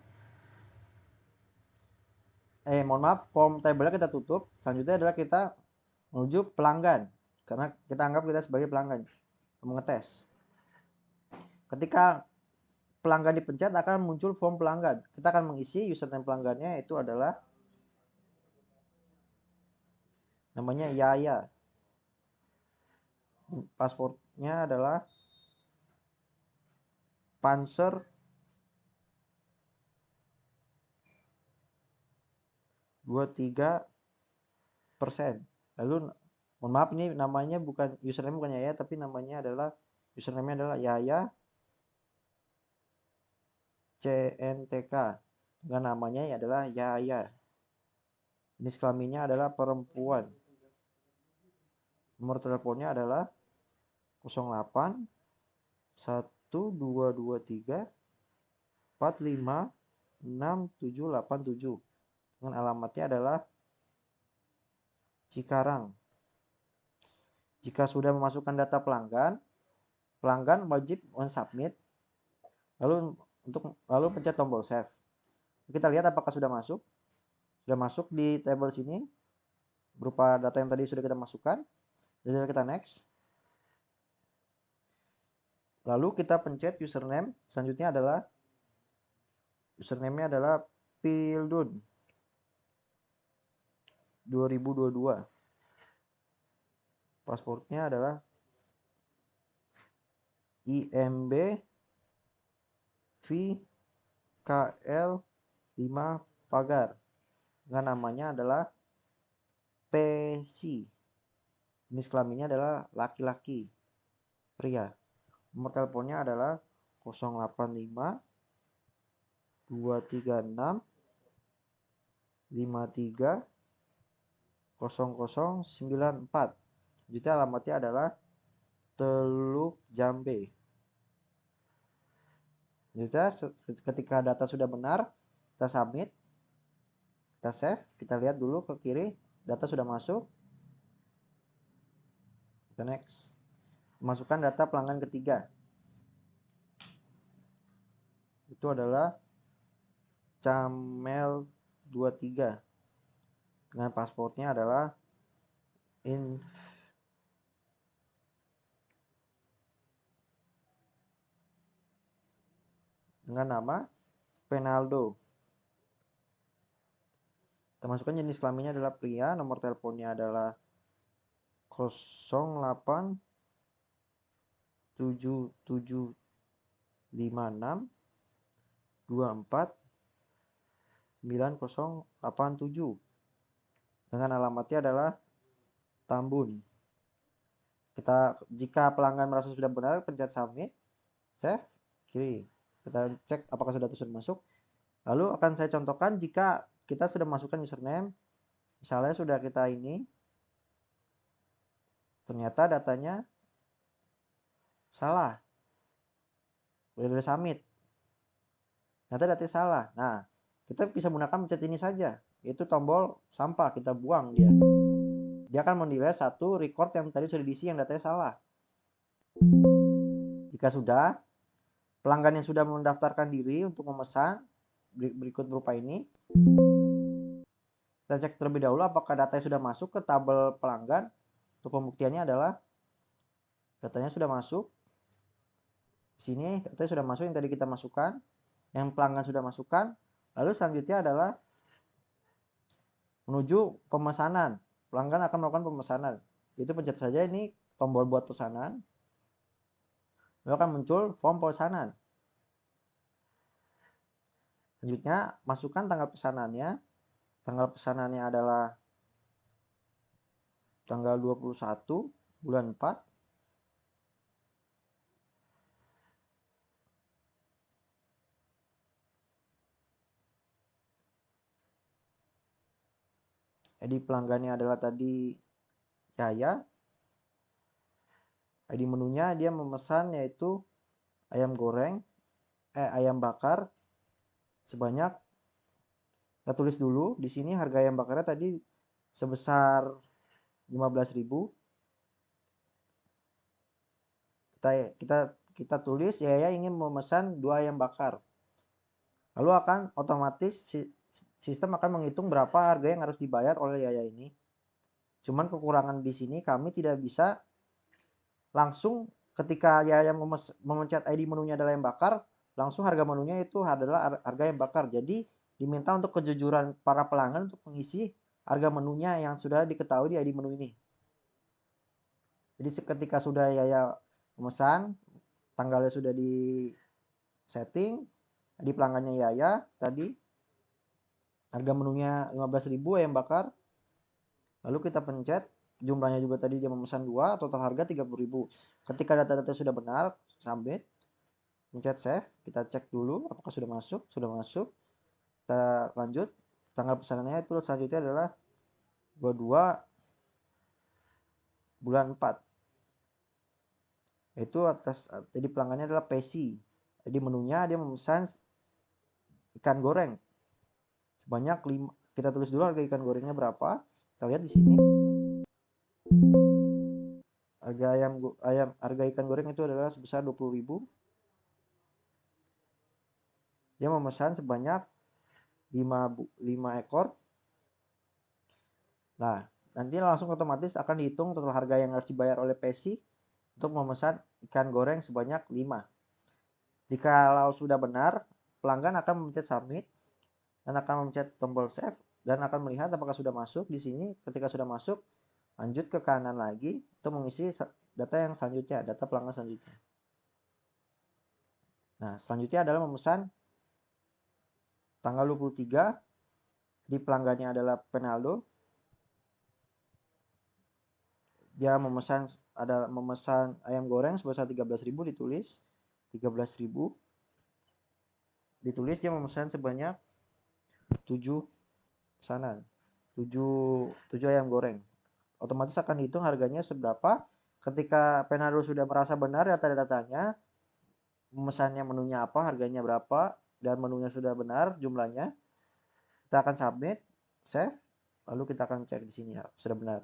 Mohon maaf, form tabelnya kita tutup. Selanjutnya adalah kita menuju pelanggan, karena kita anggap kita sebagai pelanggan mengetes. Ketika pelanggan dipencet akan muncul form pelanggan. Kita akan mengisi username pelanggannya, itu adalah namanya Yaya. Pasportnya adalah Panzer 23%. Lalu mohon maaf, ini namanya bukan username, bukan Yaya, tapi namanya adalah username adalah Yaya CNTK, dengan namanya adalah Yaya. Jenis kelaminnya adalah perempuan. Nomor teleponnya adalah 08 1223 45 6787, dengan alamatnya adalah Cikarang. Jika sudah memasukkan data pelanggan, pelanggan wajib mensubmit, lalu pencet tombol save. Kita lihat apakah sudah masuk. Sudah masuk di tabel sini berupa data yang tadi sudah kita masukkan. Jadi kita next. Lalu kita pencet username. Selanjutnya adalah username-nya adalah Pildun 2022. Pasportnya adalah IMB VKL 5 pagar, dengan namanya adalah PC. Jenis kelaminnya adalah laki-laki, pria. Nomor teleponnya adalah 085 236 53 0094. Jadi alamatnya adalah Teluk Jambe. Jadi ketika data sudah benar, kita submit, kita save, kita lihat dulu ke kiri, data sudah masuk. Kita next. Masukkan data pelanggan ketiga. Itu adalah Camel 23. Dengan pasportnya adalah dengan nama Penaldo. Kita masukkan jenis kelaminnya adalah pria, nomor teleponnya adalah 08 7756 24 9087, dengan alamatnya adalah Tambun. Jika pelanggan merasa sudah benar, pencet submit, save, kiri. Kita cek apakah sudah masuk. Lalu akan saya contohkan jika kita sudah masukkan username, misalnya sudah kita ini, ternyata datanya salah, udah submit, ternyata datanya salah. Nah, kita bisa menggunakan pencet ini saja, yaitu tombol sampah, kita buang dia. Dia akan menilai satu record yang tadi sudah diisi yang datanya salah. Jika sudah, pelanggan yang sudah mendaftarkan diri untuk memesan berikut berupa ini. Kita cek terlebih dahulu apakah datanya sudah masuk ke tabel pelanggan. Untuk pembuktiannya adalah datanya sudah masuk. Di sini datanya sudah masuk yang tadi kita masukkan, yang pelanggan sudah masukkan. Lalu selanjutnya adalah menuju pemesanan. Pelanggan akan melakukan pemesanan. Itu pencet saja ini tombol buat pesanan. Lalu akan muncul form pesanan. Selanjutnya masukkan tanggal pesanannya. Tanggal pesanannya adalah tanggal 21 bulan 4. ID pelanggannya adalah tadi Yaya. ID menunya dia memesan yaitu ayam bakar sebanyak, kita tulis dulu di sini harga ayam bakarnya tadi sebesar 15.000. Kita tulis Yaya ingin memesan 2 ayam bakar. Lalu akan otomatis sistem akan menghitung berapa harga yang harus dibayar oleh Yaya ini. Cuman kekurangan di sini kami tidak bisa langsung ketika Yaya memencet ID menunya adalah ayam bakar, langsung harga menunya itu adalah harga ayam bakar. Jadi diminta untuk kejujuran para pelanggan untuk mengisi harga menunya yang sudah diketahui di ID menu ini. Jadi ketika sudah Yaya memesan, tanggalnya sudah di setting, di pelanggannya Yaya tadi harga menunya 15.000 ayam bakar. Lalu kita pencet jumlahnya juga tadi dia memesan 2, total harga 30.000. Ketika data-data sudah benar, submit, pencet save, kita cek dulu apakah sudah masuk. Sudah masuk. Kita lanjut. Tanggal pesanannya itu selanjutnya adalah 22 bulan 4. Itu atas jadi pelanggannya adalah Pesi. Jadi menunya dia memesan ikan goreng sebanyak 5. Kita tulis dulu harga ikan gorengnya berapa. Kita lihat di sini. Harga ikan goreng itu adalah sebesar 20.000. Dia memesan sebanyak 5 ekor. Nah, nanti langsung otomatis akan dihitung total harga yang harus dibayar oleh Pesi untuk memesan ikan goreng sebanyak 5. Jika sudah benar, pelanggan akan memencet submit dan akan memencet tombol save dan akan melihat apakah sudah masuk di sini. Ketika sudah masuk, lanjut ke kanan lagi untuk mengisi data yang selanjutnya, data pelanggan selanjutnya. Nah, selanjutnya adalah memesan tanggal 23, di pelanggannya adalah Penaldo. Dia memesan ayam goreng sebesar 13.000, ditulis 13.000. Ditulis dia memesan sebanyak 7 pesanan. 7 ayam goreng. Otomatis akan dihitung harganya seberapa. Ketika Penaldo sudah merasa benar data-datanya, memesannya menunya apa, harganya berapa, dan menunya sudah benar jumlahnya, kita akan submit, save, lalu kita akan cek di sini ya, sudah benar.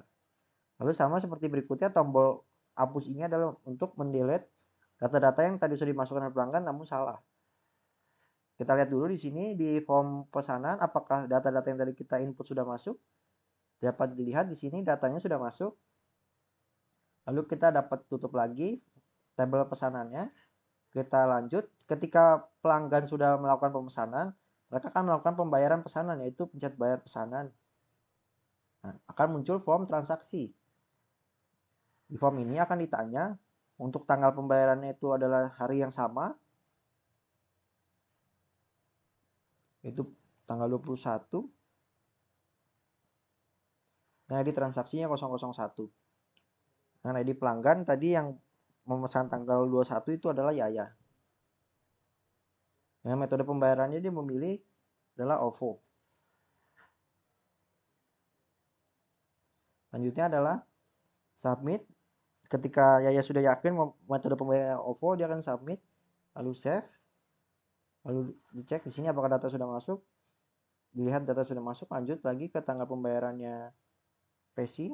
Lalu sama seperti berikutnya, tombol hapus ini adalah untuk mendelete data-data yang tadi sudah dimasukkan oleh pelanggan namun salah. Kita lihat dulu di sini di form pesanan apakah data-data yang tadi kita input sudah masuk. Dapat dilihat di sini datanya sudah masuk. Lalu kita dapat tutup lagi tabel pesanannya. Kita lanjut, ketika pelanggan sudah melakukan pemesanan, mereka akan melakukan pembayaran pesanan, yaitu pencet bayar pesanan. Nah, akan muncul form transaksi. Di form ini akan ditanya untuk tanggal pembayarannya itu adalah hari yang sama, itu tanggal 21. Nah, ID transaksinya 001. Nah, ID pelanggan tadi yang memesan tanggal 21 itu adalah Yaya. Nah, metode pembayarannya dia memilih adalah OVO. Selanjutnya adalah submit. Ketika Yaya sudah yakin metode pembayaran OVO, dia akan submit, lalu save, lalu dicek di sini apakah data sudah masuk. Dilihat data sudah masuk, lanjut lagi ke tanggal pembayarannya Pesi.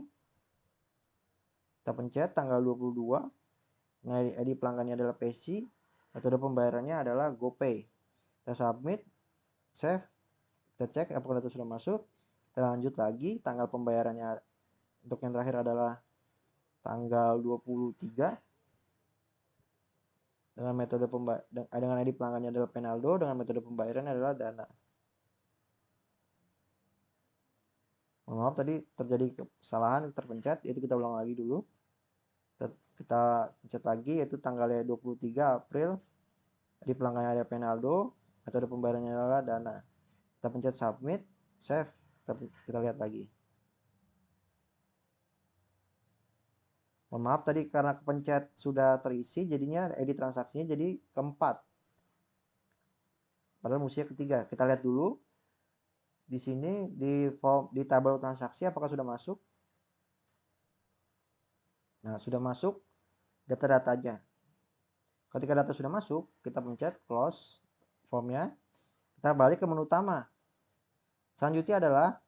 Kita pencet tanggal 22. Nah, ID pelanggannya adalah Pesi. Metode pembayarannya adalah GoPay. Kita submit, save, kita cek apakah data sudah masuk. Kita lanjut lagi, tanggal pembayarannya untuk yang terakhir adalah tanggal 23. Dengan ID pelanggannya adalah Penaldo, dengan metode pembayarannya adalah Dana. Mohon maaf tadi terjadi kesalahan terpencet, yaitu kita ulang lagi dulu. Kita pencet lagi, yaitu tanggalnya 23 April. Di pelanggannya ada Penaldo, metode pembayarannya adalah Dana. Kita pencet submit, save, kita lihat lagi. Mohon maaf tadi karena kepencet sudah terisi, jadinya edit transaksinya jadi keempat. Padahal mestinya ketiga. Kita lihat dulu di sini di tabel transaksi apakah sudah masuk. Nah, sudah masuk data-datanya. Ketika data sudah masuk, kita pencet close formnya. Kita balik ke menu utama. Selanjutnya adalah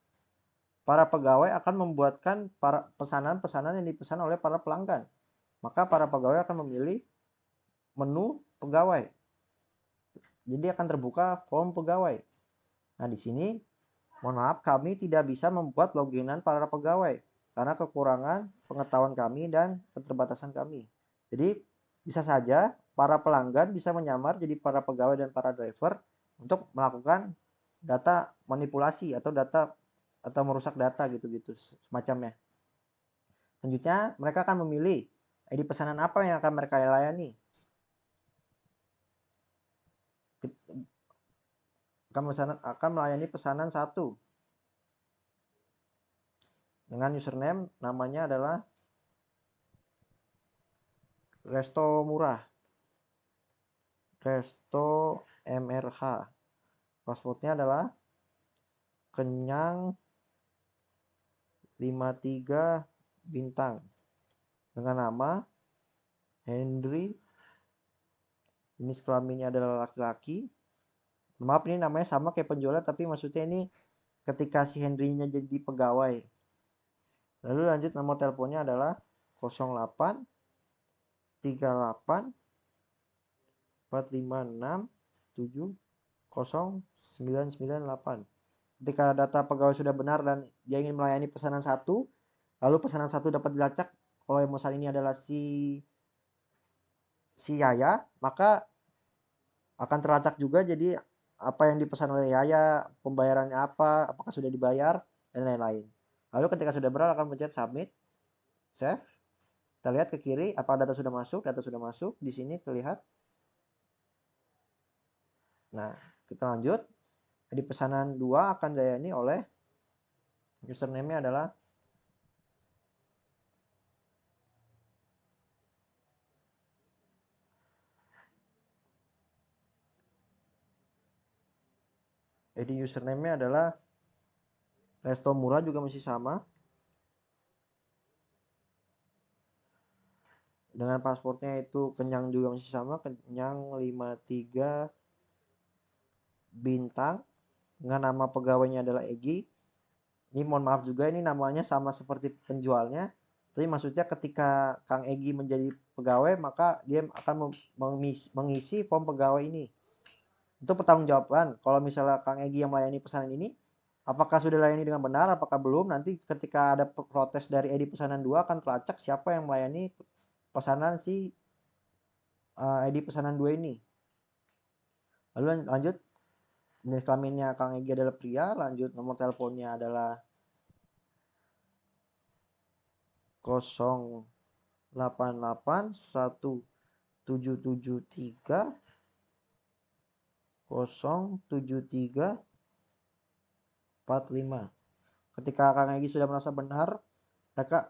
para pegawai akan membuatkan pesanan-pesanan yang dipesan oleh para pelanggan. Maka para pegawai akan memilih menu pegawai. Jadi akan terbuka form pegawai. Nah, di sini mohon maaf kami tidak bisa membuat loginan para pegawai karena kekurangan pengetahuan kami dan keterbatasan kami. Jadi bisa saja para pelanggan bisa menyamar jadi para pegawai dan para driver untuk melakukan data manipulasi atau merusak data gitu-gitu semacamnya. Selanjutnya mereka akan memilih ID pesanan apa yang akan mereka layani. Akan melayani pesanan 1 dengan username namanya adalah Resto Murah, Resto MRH. Passwordnya adalah Kenyang 53 bintang dengan nama Henry. Jenis kelaminnya adalah laki-laki. Maaf, ini namanya sama kayak penjualnya, tapi maksudnya ini ketika si Henry-nya jadi pegawai. Lalu lanjut, nomor teleponnya adalah 08 38 456 70998. Ketika data pegawai sudah benar dan dia ingin melayani pesanan 1, lalu pesanan 1 dapat dilacak kalau yang memesan ini adalah si Yaya, maka akan terlacak juga jadi apa yang dipesan oleh Yaya, pembayarannya apa, apakah sudah dibayar, dan lain-lain. Lalu ketika sudah benar akan pencet submit, save. Kita lihat ke kiri, apa data sudah masuk? Data sudah masuk, di sini terlihat. Nah, kita lanjut. Di pesanan 2 akan dilayani oleh username-nya adalah username-nya adalah Resto Murah, juga masih sama. Dengan passwordnya itu Kenyang, juga masih sama, Kenyang 53 bintang. Dengan nama pegawainya adalah Egi. Ini mohon maaf juga, ini namanya sama seperti penjualnya. Tapi maksudnya ketika Kang Egi menjadi pegawai, maka dia akan mengisi form pegawai ini. Untuk pertanggungjawaban, kalau misalnya Kang Egi yang melayani pesanan ini, apakah sudah layani dengan benar, apakah belum, nanti ketika ada protes dari ID pesanan 2 akan terlacak siapa yang melayani pesanan si ID pesanan 2 ini. Lalu lanjut, jenis kelaminnya Kang Egi adalah pria. Lanjut, nomor teleponnya adalah 088 1773 073 45. Ketika Kang Egi sudah merasa benar, maka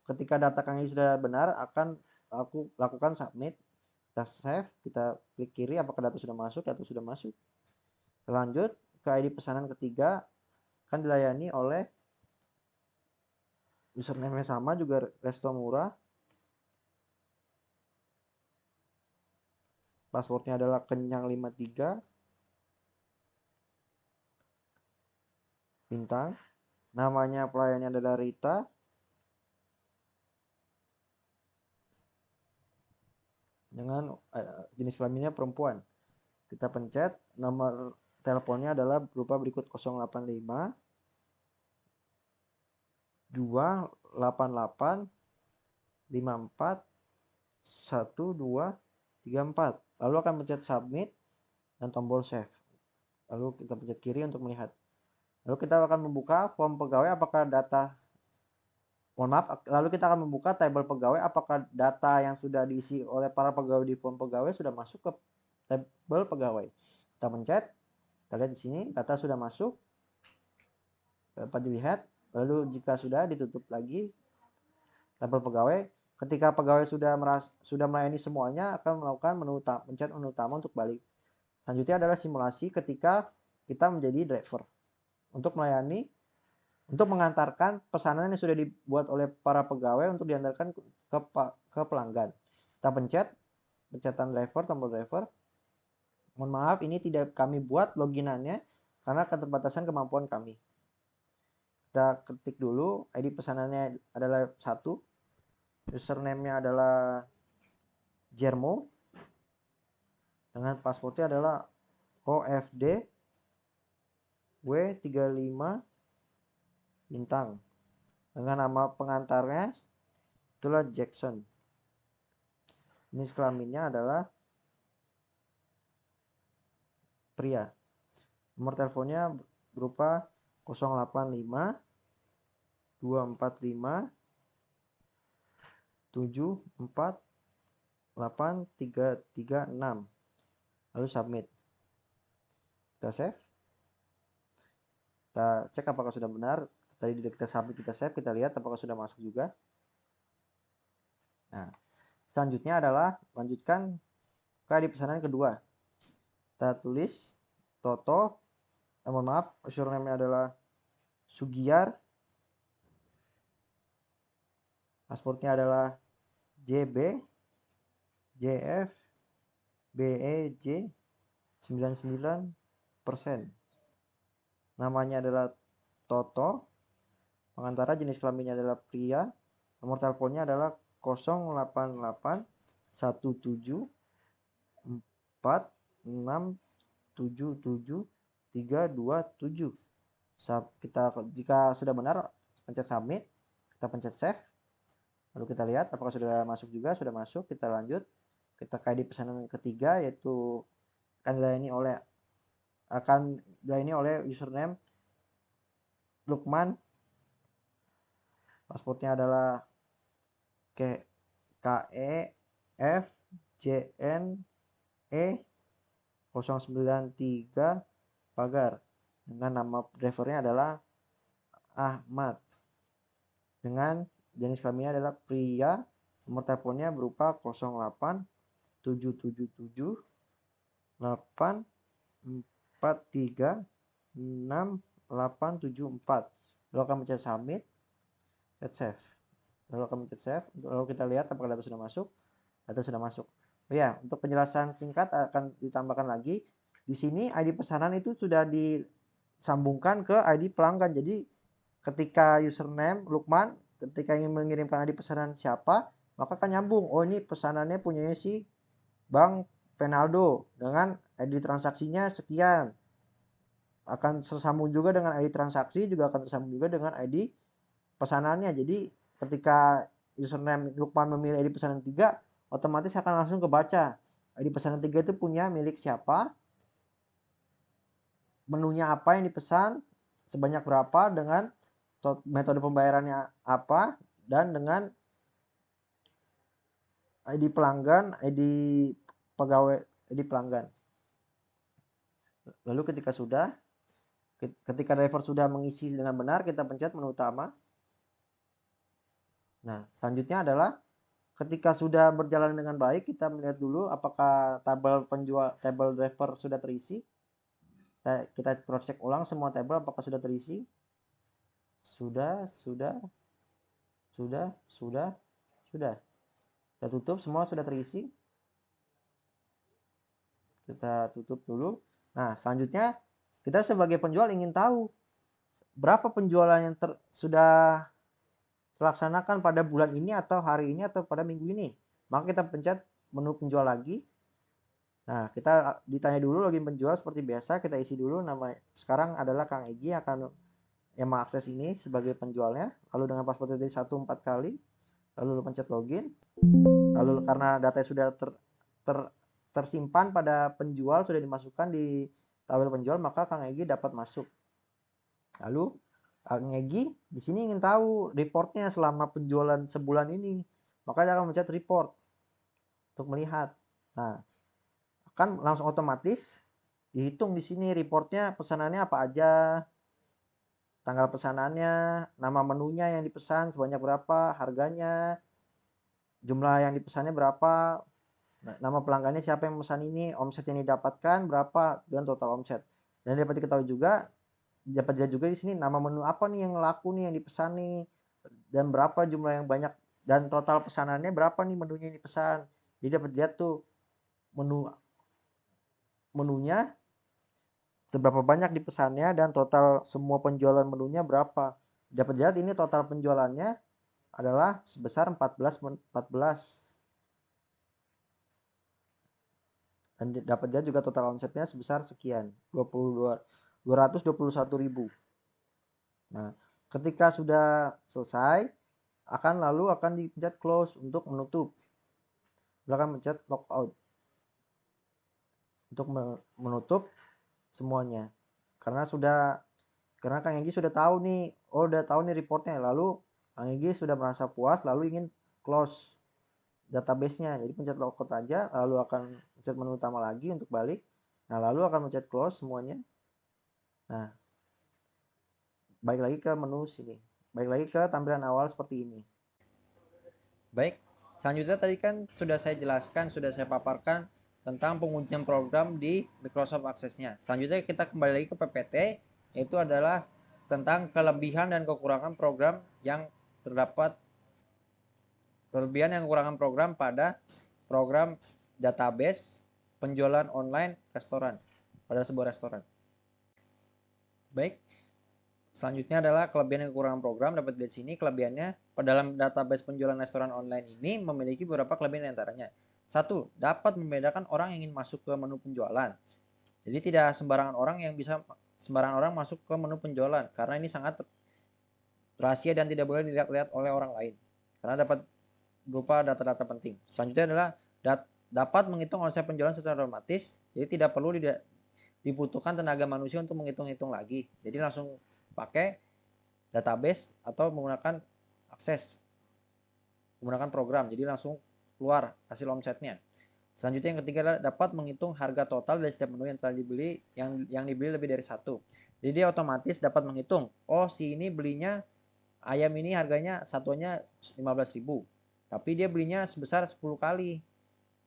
ketika data Kang Egi sudah benar, akan aku lakukan submit. Kita save, kita klik kiri apakah data sudah masuk. Data sudah masuk. Lanjut ke ID pesanan ketiga, akan dilayani oleh username sama, juga Resto Murah. Passwordnya adalah Kenyang 53 bintang. Namanya pelayannya adalah Rita. Dengan jenis kelaminnya perempuan. Kita pencet, nomor teleponnya adalah berupa berikut: 085 288 54 1234. Lalu akan pencet submit dan tombol save. Lalu kita pencet kiri untuk melihat. Lalu kita akan membuka form pegawai apakah lalu kita akan membuka tabel pegawai apakah data yang sudah diisi oleh para pegawai di form pegawai sudah masuk ke tabel pegawai. Kita pencet, kita lihat di sini data sudah masuk, dapat dilihat. Lalu jika sudah, ditutup lagi tabel pegawai. Ketika pegawai sudah melayani semuanya, akan melakukan pencet menu utama untuk balik. Selanjutnya adalah simulasi ketika kita menjadi driver untuk mengantarkan pesanan yang sudah dibuat oleh para pegawai untuk diantarkan ke pelanggan. Kita pencetan driver, tombol driver. Mohon maaf, ini tidak kami buat loginannya karena keterbatasan kemampuan kami. Kita ketik dulu, ID pesanannya adalah 1, username-nya adalah Jermo, dengan passwordnya adalah OFD W35 bintang, dengan nama pengantarnya itulah Jackson. Jenis kelaminnya adalah pria. Nomor teleponnya berupa 085 245 748 336. Lalu submit. Kita save. Kita cek apakah sudah benar. Tadi kita submit, kita save, kita lihat apakah sudah masuk juga. Nah, selanjutnya adalah lanjutkan ke ID pesanan kedua. Kita tulis Toto, mohon maaf, username adalah Sugiyar, passwordnya adalah JB JF BEJ 99%. Namanya adalah Toto, pengantara jenis kelaminnya adalah pria, nomor teleponnya adalah 088 17 4677 327. Kita jika sudah benar pencet submit, kita pencet save. Lalu kita lihat apakah sudah masuk juga. Sudah masuk, kita lanjut. Kita ke ID pesanan ketiga, yaitu akan dilayani oleh username Lukman. Passwordnya adalah KEFJNE 093 pagar, dengan nama drivernya adalah Ahmad, dengan jenis kelaminnya adalah pria. Nomor teleponnya berupa 08 777 8 43 6 874. Lalu akan mencet submit, save. Lalu akan mencet save. Lalu kita lihat apakah data sudah masuk. Data sudah masuk. Oh ya, untuk penjelasan singkat akan ditambahkan lagi. Di sini ID pesanan itu sudah disambungkan ke ID pelanggan. Jadi ketika username Lukman, ketika ingin mengirimkan ID pesanan siapa, maka akan nyambung. Oh, ini pesanannya punyanya si Bang Penaldo dengan ID transaksinya sekian. Akan tersambung juga dengan ID transaksi, juga akan tersambung juga dengan ID pesanannya. Jadi ketika username Lukman memilih ID pesanan 3, otomatis akan langsung kebaca ID pesanan 3 itu punya milik siapa, menunya apa yang dipesan, sebanyak berapa, dengan metode pembayarannya apa, dan dengan ID pelanggan, ID pegawai, ID pelanggan. Lalu ketika driver sudah mengisi dengan benar, kita pencet menu utama. Nah, selanjutnya adalah ketika sudah berjalan dengan baik, kita melihat dulu apakah tabel driver sudah terisi. Kita cross check ulang semua tabel apakah sudah terisi. Sudah. Kita tutup, semua sudah terisi. Kita tutup dulu. Nah, selanjutnya kita sebagai penjual ingin tahu berapa penjualan yang sudah terlaksanakan pada bulan ini atau hari ini atau pada minggu ini. Maka kita pencet menu penjual lagi. Nah, kita ditanya dulu login penjual seperti biasa, kita isi dulu nama. Sekarang adalah Kang Egi akan yang mengakses ini sebagai penjualnya. Lalu dengan password tadi 1 4 kali. Lalu pencet login. Lalu karena data sudah tersimpan pada penjual, sudah dimasukkan di tabel penjual, maka Kang Egi dapat masuk. Lalu Kang Egi di sini ingin tahu reportnya selama penjualan sebulan ini, maka dia akan mencet report untuk melihat. Nah, akan langsung otomatis dihitung di sini reportnya, pesanannya apa aja, tanggal pesanannya, nama menunya yang dipesan sebanyak berapa, harganya, jumlah yang dipesannya berapa, nama pelanggannya siapa yang memesan ini, omset yang didapatkan berapa, dan total omset. Dan dapat diketahui juga, dapat dilihat juga di sini nama menu apa nih yang laku nih, yang dipesan nih, dan berapa jumlah yang banyak, dan total pesanannya berapa nih menunya yang dipesan. Jadi dapat dilihat tuh menunya seberapa banyak dipesannya dan total semua penjualan menunya berapa. Dapat dilihat ini total penjualannya adalah sebesar 14 dan dapat dilihat juga total omsetnya sebesar sekian 221.000. Nah, ketika sudah selesai akan dipencet close untuk menutup. Akan mencet logout untuk menutup semuanya. Karena Kang Egy sudah tahu nih, udah tahu nih reportnya. Lalu Kang Egy sudah merasa puas, lalu ingin close database-nya. Jadi pencet logout aja, lalu akan pencet menu utama lagi untuk balik. Nah, lalu akan mencet close semuanya. Nah, balik lagi ke menu sini. Balik lagi ke tampilan awal seperti ini. Baik, selanjutnya tadi kan sudah saya jelaskan, sudah saya paparkan tentang pengujian program di Microsoft Access-nya. Selanjutnya kita kembali lagi ke PPT, yaitu adalah tentang kelebihan dan kekurangan program yang terdapat kekurangan program pada program database penjualan online restoran pada sebuah restoran. Baik, selanjutnya adalah kelebihan dan kekurangan program. Dapat di sini kelebihannya dalam database penjualan restoran online ini memiliki beberapa kelebihan antaranya. Satu, dapat membedakan orang yang ingin masuk ke menu penjualan. Jadi tidak sembarangan orang masuk ke menu penjualan karena ini sangat rahasia dan tidak boleh dilihat-lihat oleh orang lain karena dapat berupa data-data penting. Selanjutnya adalah dapat menghitung omset penjualan secara otomatis. Jadi tidak perlu dibutuhkan tenaga manusia untuk menghitung-hitung lagi. Jadi langsung pakai database atau menggunakan akses, menggunakan program. Jadi langsung keluar hasil omsetnya. Selanjutnya yang ketiga adalah dapat menghitung harga total dari setiap menu yang telah dibeli yang dibeli lebih dari satu. Jadi dia otomatis dapat menghitung, oh si ini belinya ayam ini harganya satuannya 15.000, tapi dia belinya sebesar 10 kali.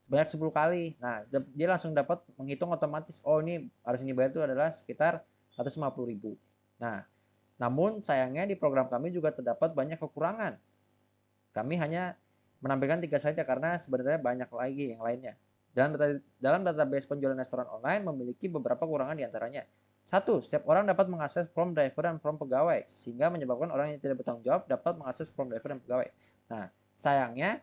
Banyak 10 kali. Nah, dia langsung dapat menghitung otomatis, oh ini harus ini bayar itu adalah sekitar 150.000. Nah, namun sayangnya di program kami juga terdapat banyak kekurangan. Kami hanya menampilkan 3 saja karena sebenarnya banyak lagi yang lainnya. Dalam database penjualan restoran online memiliki beberapa kekurangan diantaranya. Satu, setiap orang dapat mengakses form driver dan form pegawai, sehingga menyebabkan orang yang tidak bertanggung jawab dapat mengakses form driver dan pegawai. Nah, sayangnya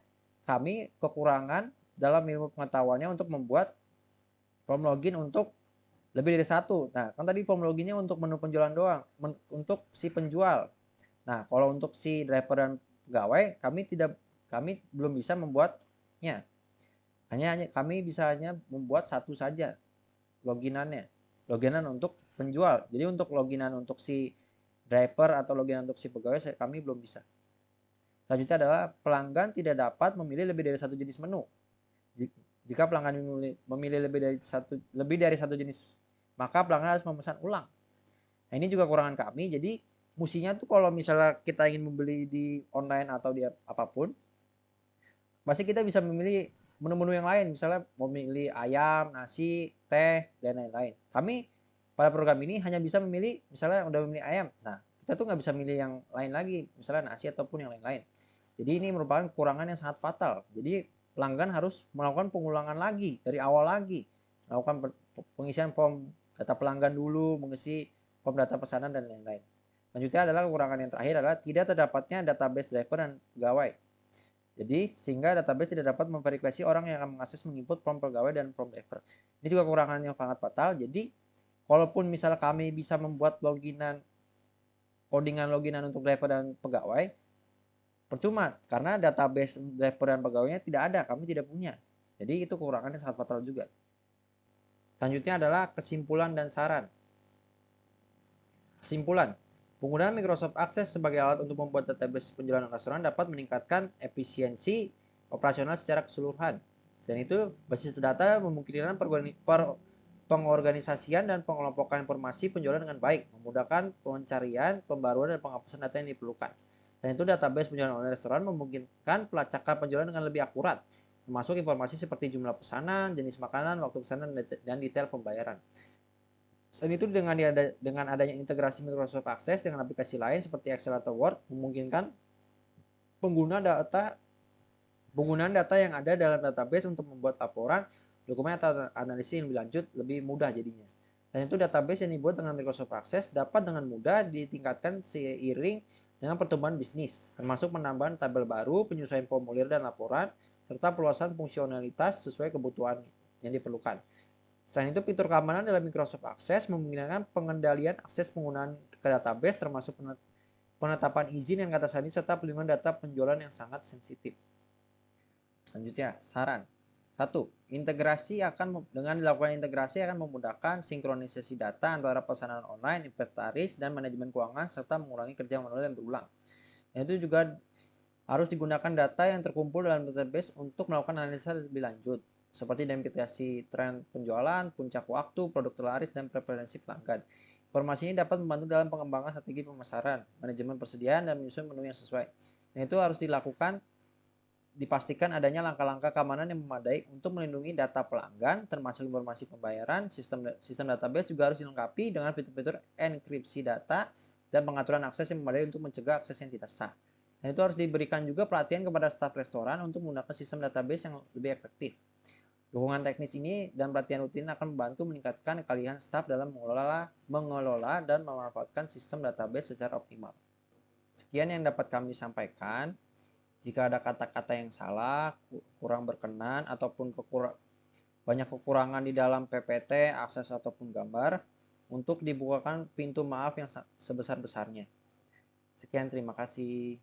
kami kekurangan dalam ilmu pengetahuannya untuk membuat form login untuk lebih dari satu. Nah, kan tadi form loginnya untuk menu penjualan doang, untuk si penjual. Nah, kalau untuk si driver dan pegawai, kami belum bisa membuatnya. Hanya kami bisa membuat satu saja loginannya. Loginan untuk penjual. Jadi untuk loginan untuk si driver atau loginan untuk si pegawai kami belum bisa. Selanjutnya adalah pelanggan tidak dapat memilih lebih dari satu jenis menu. Jika pelanggan memilih lebih dari satu jenis, maka pelanggan harus memesan ulang. Nah, ini juga kekurangan kami. Jadi musinya tuh kalau misalnya kita ingin membeli di online atau di apapun, pasti kita bisa memilih menu-menu yang lain, misalnya mau memilih ayam, nasi, teh, dan lain-lain. Kami pada program ini hanya bisa memilih, misalnya udah memilih ayam, nah kita tuh nggak bisa milih yang lain lagi, misalnya nasi ataupun yang lain-lain. Jadi ini merupakan kekurangan yang sangat fatal. Jadi pelanggan harus melakukan pengulangan lagi dari awal lagi, melakukan pengisian form data pelanggan dulu, mengisi form data pesanan dan lain-lain. Selanjutnya adalah kekurangan yang terakhir adalah tidak terdapatnya database driver dan pegawai. Jadi sehingga database tidak dapat memverifikasi orang yang akan mengakses menginput form pegawai dan form driver. Ini juga kekurangan yang sangat fatal. Jadi kalaupun misalnya kami bisa membuat codingan untuk driver dan pegawai, percuma karena database driver dan pegawainya tidak ada, kami tidak punya. Jadi itu kekurangan yang sangat fatal juga. Selanjutnya adalah kesimpulan dan saran. Kesimpulan, penggunaan Microsoft Access sebagai alat untuk membuat database penjualan restoran dapat meningkatkan efisiensi operasional secara keseluruhan. Selain itu, basis data memungkinkan pengorganisasian dan pengelompokan informasi penjualan dengan baik, memudahkan pencarian, pembaruan, dan penghapusan data yang diperlukan. Selain itu, database penjualan online restoran memungkinkan pelacakan penjualan dengan lebih akurat, termasuk informasi seperti jumlah pesanan, jenis makanan, waktu pesanan, dan detail pembayaran. Selain itu dengan adanya integrasi Microsoft Access dengan aplikasi lain seperti Excel atau Word memungkinkan penggunaan data yang ada dalam database untuk membuat laporan, dokumen atau analisis yang lebih lanjut lebih mudah jadinya. Dan itu database yang dibuat dengan Microsoft Access dapat dengan mudah ditingkatkan seiring dengan pertumbuhan bisnis, termasuk penambahan tabel baru, penyesuaian formulir dan laporan, serta perluasan fungsionalitas sesuai kebutuhan yang diperlukan. Selain itu, fitur keamanan dalam Microsoft Access memungkinkan pengendalian akses penggunaan ke database, termasuk penetapan izin dan kata sandi, serta pelindungan data penjualan yang sangat sensitif. Selanjutnya, saran. 1. Dengan dilakukan integrasi akan memudahkan sinkronisasi data antara pesanan online, inventaris, dan manajemen keuangan, serta mengurangi kerja manual yang berulang. Dan itu juga harus digunakan data yang terkumpul dalam database untuk melakukan analisa lebih lanjut, seperti identifikasi tren penjualan, puncak waktu, produk terlaris, dan preferensi pelanggan. Informasi ini dapat membantu dalam pengembangan strategi pemasaran, manajemen persediaan, dan menyusun menu yang sesuai. Dan itu harus dipastikan adanya langkah-langkah keamanan yang memadai untuk melindungi data pelanggan, termasuk informasi pembayaran. Sistem database juga harus dilengkapi dengan fitur-fitur enkripsi data dan pengaturan akses yang memadai untuk mencegah akses yang tidak sah. Dan itu harus diberikan juga pelatihan kepada staf restoran untuk menggunakan sistem database yang lebih efektif. Dukungan teknis ini dan pelatihan rutin akan membantu meningkatkan keahlian staf dalam mengelola dan memanfaatkan sistem database secara optimal. Sekian yang dapat kami sampaikan. Jika ada kata-kata yang salah, kurang berkenan, ataupun banyak kekurangan di dalam PPT, akses ataupun gambar, untuk dibukakan pintu maaf yang sebesar-besarnya. Sekian, terima kasih.